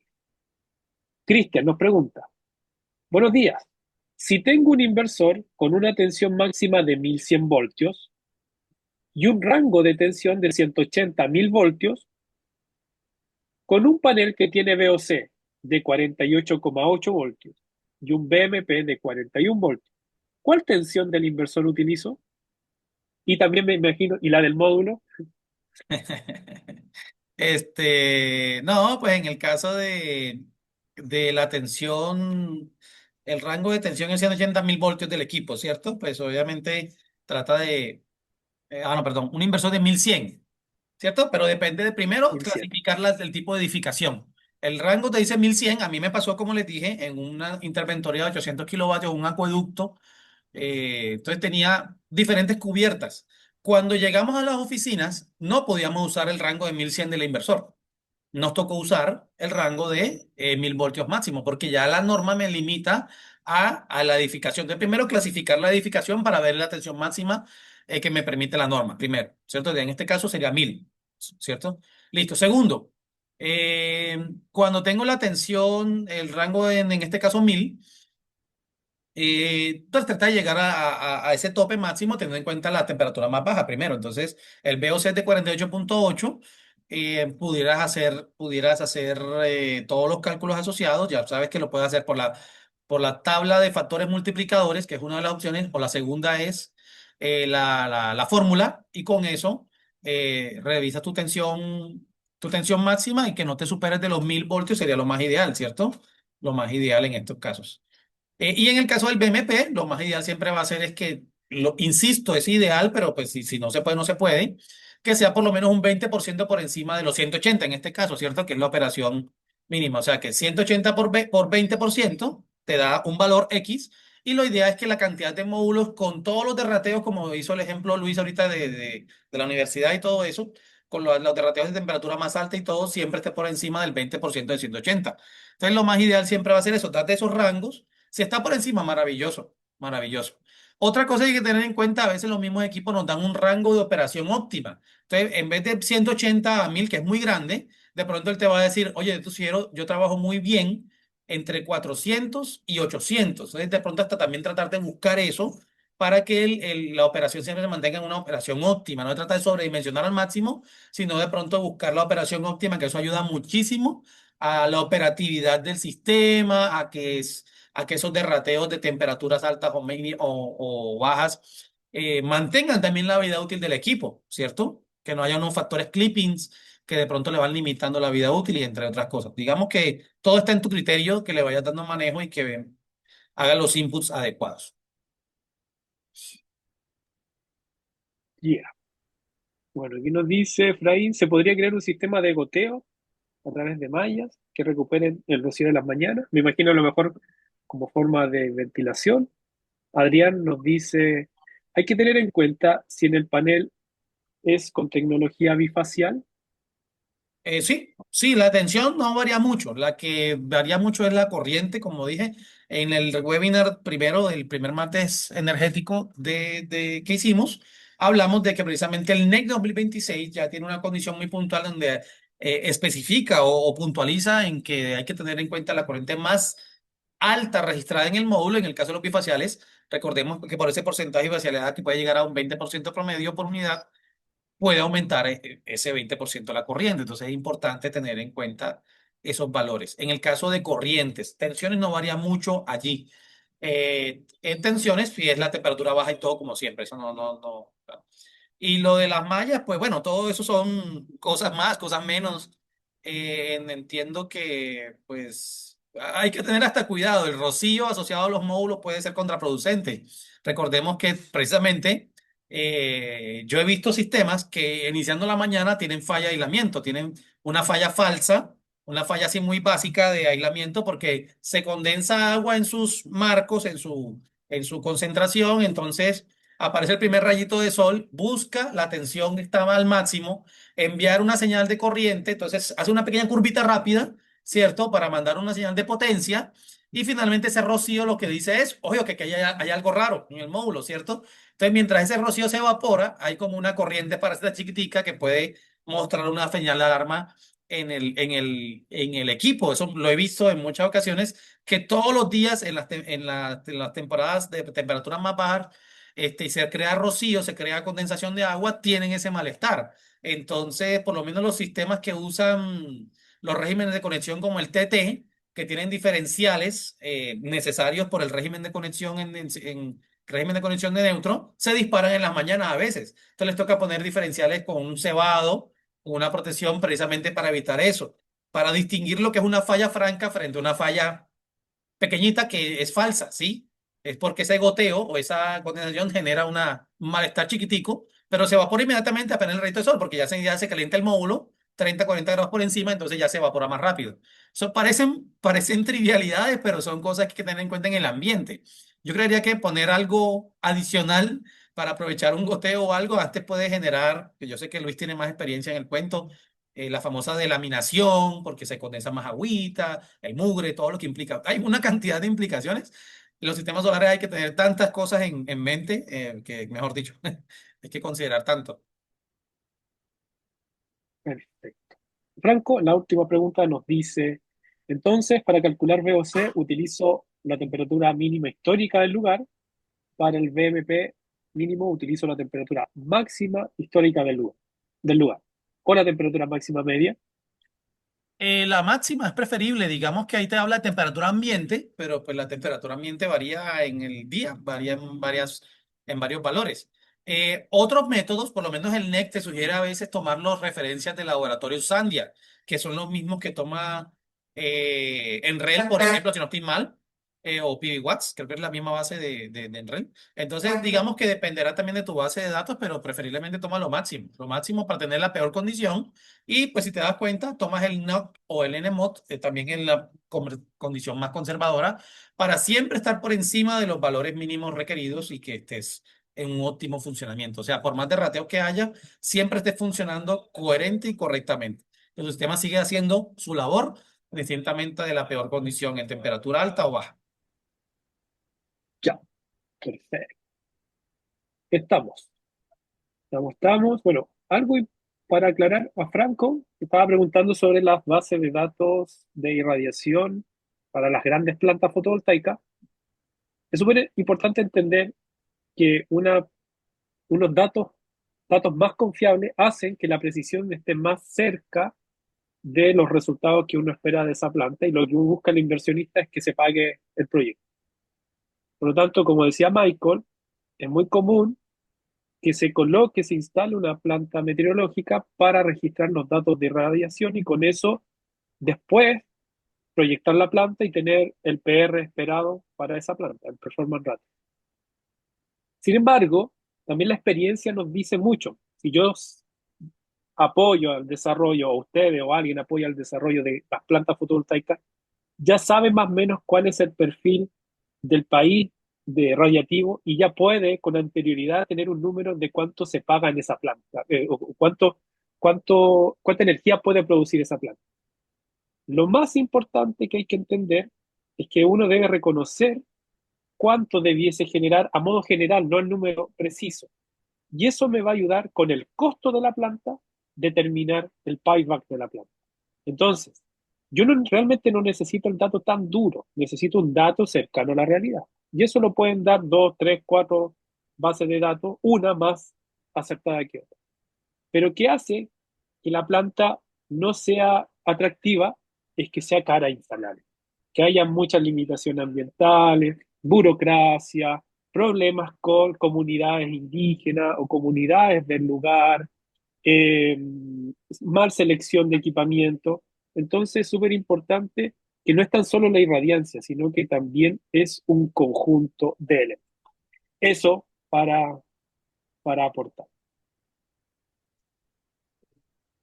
Cristian nos pregunta, buenos días. Si tengo un inversor con una tensión máxima de 1100 voltios y un rango de tensión de 180 a 1000 voltios, con un panel que tiene VOC de 48,8 voltios y un BMP de 41 voltios, ¿cuál tensión del inversor utilizo? Y también me imagino, y la del módulo, No, pues en el caso de la tensión, el rango de tensión es 180.000 voltios del equipo, ¿cierto? Pues obviamente trata de, no, perdón, un inversor de 1100, ¿cierto? Pero depende de primero 1100. clasificar el tipo de edificación. El rango te dice 1100. A mí me pasó, como les dije, en una interventoría de 800 kilovatios, un acueducto. Entonces tenía diferentes cubiertas. Cuando llegamos a las oficinas, no podíamos usar el rango de 1100 del inversor. Nos tocó usar el rango de 1000 voltios máximo, porque ya la norma me limita a la edificación. De primero clasificar la edificación para ver la tensión máxima que me permite la norma, primero, ¿cierto? En este caso sería 1000, ¿cierto? Listo. Segundo, cuando tengo la tensión, el rango en este caso 1000, pues trata de llegar a ese tope máximo teniendo en cuenta la temperatura más baja primero. Entonces, el VOC es de 48.8. Pudieras hacer todos los cálculos asociados. Ya sabes que lo puedes hacer por la tabla de factores multiplicadores, que es una de las opciones, o la segunda es la fórmula, y con eso revisas tu tensión máxima y que no te superes de los 1000 voltios sería lo más ideal, ¿cierto? Lo más ideal en estos casos. Y en el caso del BMP, lo más ideal siempre va a ser es que, insisto, es ideal, pero pues si no se puede, no se puede, que sea por lo menos un 20% por encima de los 180 en este caso, ¿cierto? Que es la operación mínima. O sea, que 180 por 20% te da un valor X, y lo ideal es que la cantidad de módulos con todos los derrateos, como hizo el ejemplo Luis ahorita de la universidad y todo eso, con los derrateos de temperatura más alta y todo, siempre esté por encima del 20% de 180. Entonces, lo más ideal siempre va a ser eso, date esos rangos. Si está por encima, maravilloso, maravilloso. Otra cosa que hay que tener en cuenta, a veces los mismos equipos nos dan un rango de operación óptima. Entonces, en vez de 180 a 1000, que es muy grande, de pronto él te va a decir, oye, yo trabajo muy bien entre 400 y 800. Entonces, de pronto hasta también tratar de buscar eso para que la operación siempre se mantenga en una operación óptima. No se trata de sobredimensionar al máximo, sino de pronto buscar la operación óptima, que eso ayuda muchísimo a la operatividad del sistema, a que esos derrateos de temperaturas altas o bajas mantengan también la vida útil del equipo, ¿cierto? Que no haya unos factores clippings que de pronto le van limitando la vida útil y entre otras cosas. Digamos que todo está en tu criterio, que le vayas dando manejo y que haga los inputs adecuados. Yeah. Bueno, aquí nos dice Efraín, ¿se podría crear un sistema de goteo a través de mallas que recuperen el rocío de las mañanas? Me imagino a lo mejor como forma de ventilación. Adrián nos dice, hay que tener en cuenta si en el panel es con tecnología bifacial. Sí, sí, la tensión no varía mucho. La que varía mucho es la corriente, como dije en el webinar primero, el primer martes energético que hicimos. Hablamos de que precisamente el NEC 2026 ya tiene una condición muy puntual donde especifica o puntualiza en que hay que tener en cuenta la corriente más alta registrada en el módulo. En el caso de los bifaciales, recordemos que por ese porcentaje de bifacialidad que puede llegar a un 20% promedio por unidad, puede aumentar ese 20% la corriente. Entonces es importante tener en cuenta esos valores. En el caso de corrientes, tensiones no varía mucho allí. En tensiones, si es la temperatura baja y todo como siempre, eso no. Y lo de las mallas, pues bueno, todo eso son cosas más, cosas menos. Entiendo que pues hay que tener hasta cuidado. El rocío asociado a los módulos puede ser contraproducente. Recordemos que precisamente yo he visto sistemas que iniciando la mañana tienen falla de aislamiento, tienen una falla falsa, una falla así muy básica de aislamiento porque se condensa agua en sus marcos, en su concentración. Entonces aparece el primer rayito de sol, busca, la tensión estaba al máximo, enviar una señal de corriente, entonces hace una pequeña curvita rápida, ¿cierto? Para mandar una señal de potencia, y finalmente ese rocío lo que dice es, oye, que hay algo raro en el módulo, ¿cierto? Entonces, mientras ese rocío se evapora, hay como una corriente para esta chiquitica que puede mostrar una señal de alarma en el equipo. Eso lo he visto en muchas ocasiones, que todos los días en las temporadas de temperaturas más bajas, y se crea rocío, se crea condensación de agua, tienen ese malestar. Entonces, por lo menos los sistemas que usan los regímenes de conexión como el TT, que tienen diferenciales necesarios por el régimen de conexión régimen de condición de neutro, se disparan en las mañanas a veces. Entonces les toca poner diferenciales con un cebado, una protección precisamente para evitar eso, para distinguir lo que es una falla franca frente a una falla pequeñita que es falsa, ¿sí? Es porque ese goteo o esa condensación genera un malestar chiquitico, pero se evapora inmediatamente apenas el rayito de sol, porque ya se calienta el módulo, 30, 40 grados por encima, entonces ya se evapora más rápido. Eso parecen trivialidades, pero son cosas que hay que tener en cuenta en el ambiente. Yo creería que poner algo adicional para aprovechar un goteo o algo antes puede generar, que yo sé que Luis tiene más experiencia en el cuento, la famosa delaminación, porque se condensa más agüita, el mugre, todo lo que implica. Hay una cantidad de implicaciones. En los sistemas solares hay que tener tantas cosas en mente, que, mejor dicho, hay que considerar tanto. Perfecto. Franco, la última pregunta nos dice, entonces, para calcular VOC utilizo la temperatura mínima histórica del lugar, para el VMP mínimo utilizo la temperatura máxima histórica del lugar, o la temperatura máxima media. La máxima es preferible, digamos que ahí te habla de temperatura ambiente, pero pues la temperatura ambiente varía en el día, varía en varios valores. Otros métodos, por lo menos el NEC te sugiere a veces tomar las referencias del laboratorio Sandia, que son los mismos que toma Enrel, por ejemplo, si no estoy mal, o PBWatts, creo que es la misma base de Enrel. Entonces, digamos que dependerá también de tu base de datos, pero preferiblemente toma lo máximo para tener la peor condición y pues si te das cuenta, tomas el NOC o el NMOD, también en la condición más conservadora, para siempre estar por encima de los valores mínimos requeridos y que estés en un óptimo funcionamiento. O sea, por más de rateo que haya, siempre estés funcionando coherente y correctamente. El sistema sigue haciendo su labor, distintivamente de la peor condición en temperatura alta o baja. Ya, perfecto. Estamos. Estamos. Bueno, para aclarar a Franco, que estaba preguntando sobre las bases de datos de irradiación para las grandes plantas fotovoltaicas. Es súper importante entender que unos datos más confiables hacen que la precisión esté más cerca de los resultados que uno espera de esa planta y lo que busca el inversionista es que se pague el proyecto. Por lo tanto, como decía Michael, es muy común que se instale una planta meteorológica para registrar los datos de radiación y con eso después proyectar la planta y tener el PR esperado para esa planta, el performance rate. Sin embargo, también la experiencia nos dice mucho. Si yo apoyo al desarrollo, o ustedes o alguien apoya el desarrollo de las plantas fotovoltaicas, ya sabe más o menos cuál es el perfil del país de radiativo y ya puede con anterioridad tener un número de cuánto se paga en esa planta, o cuánta energía puede producir esa planta. Lo más importante que hay que entender es que uno debe reconocer cuánto debiese generar a modo general, no el número preciso. Y eso me va a ayudar con el costo de la planta, determinar el payback de la planta. Entonces, yo realmente no necesito el dato tan duro, necesito un dato cercano a la realidad. Y eso lo pueden dar dos, tres, cuatro bases de datos, una más acertada que otra. Pero ¿qué hace que la planta no sea atractiva? Es que sea cara a instalar, que haya muchas limitaciones ambientales, burocracia, problemas con comunidades indígenas o comunidades del lugar, eh, mal selección de equipamiento. Entonces es súper importante que no es tan solo la irradiancia, sino que también es un conjunto de elementos. Eso para aportar.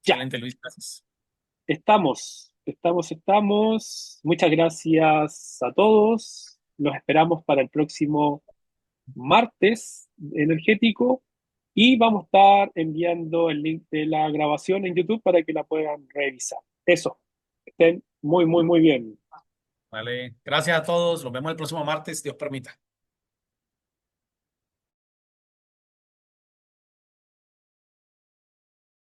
Ya, Excelente, Luis, gracias. estamos. Muchas gracias a todos. Los esperamos para el próximo martes energético y vamos a estar enviando el link de la grabación en YouTube para que la puedan revisar. Eso, estén muy, muy, muy bien. Vale, gracias a todos. Nos vemos el próximo martes, Dios permita.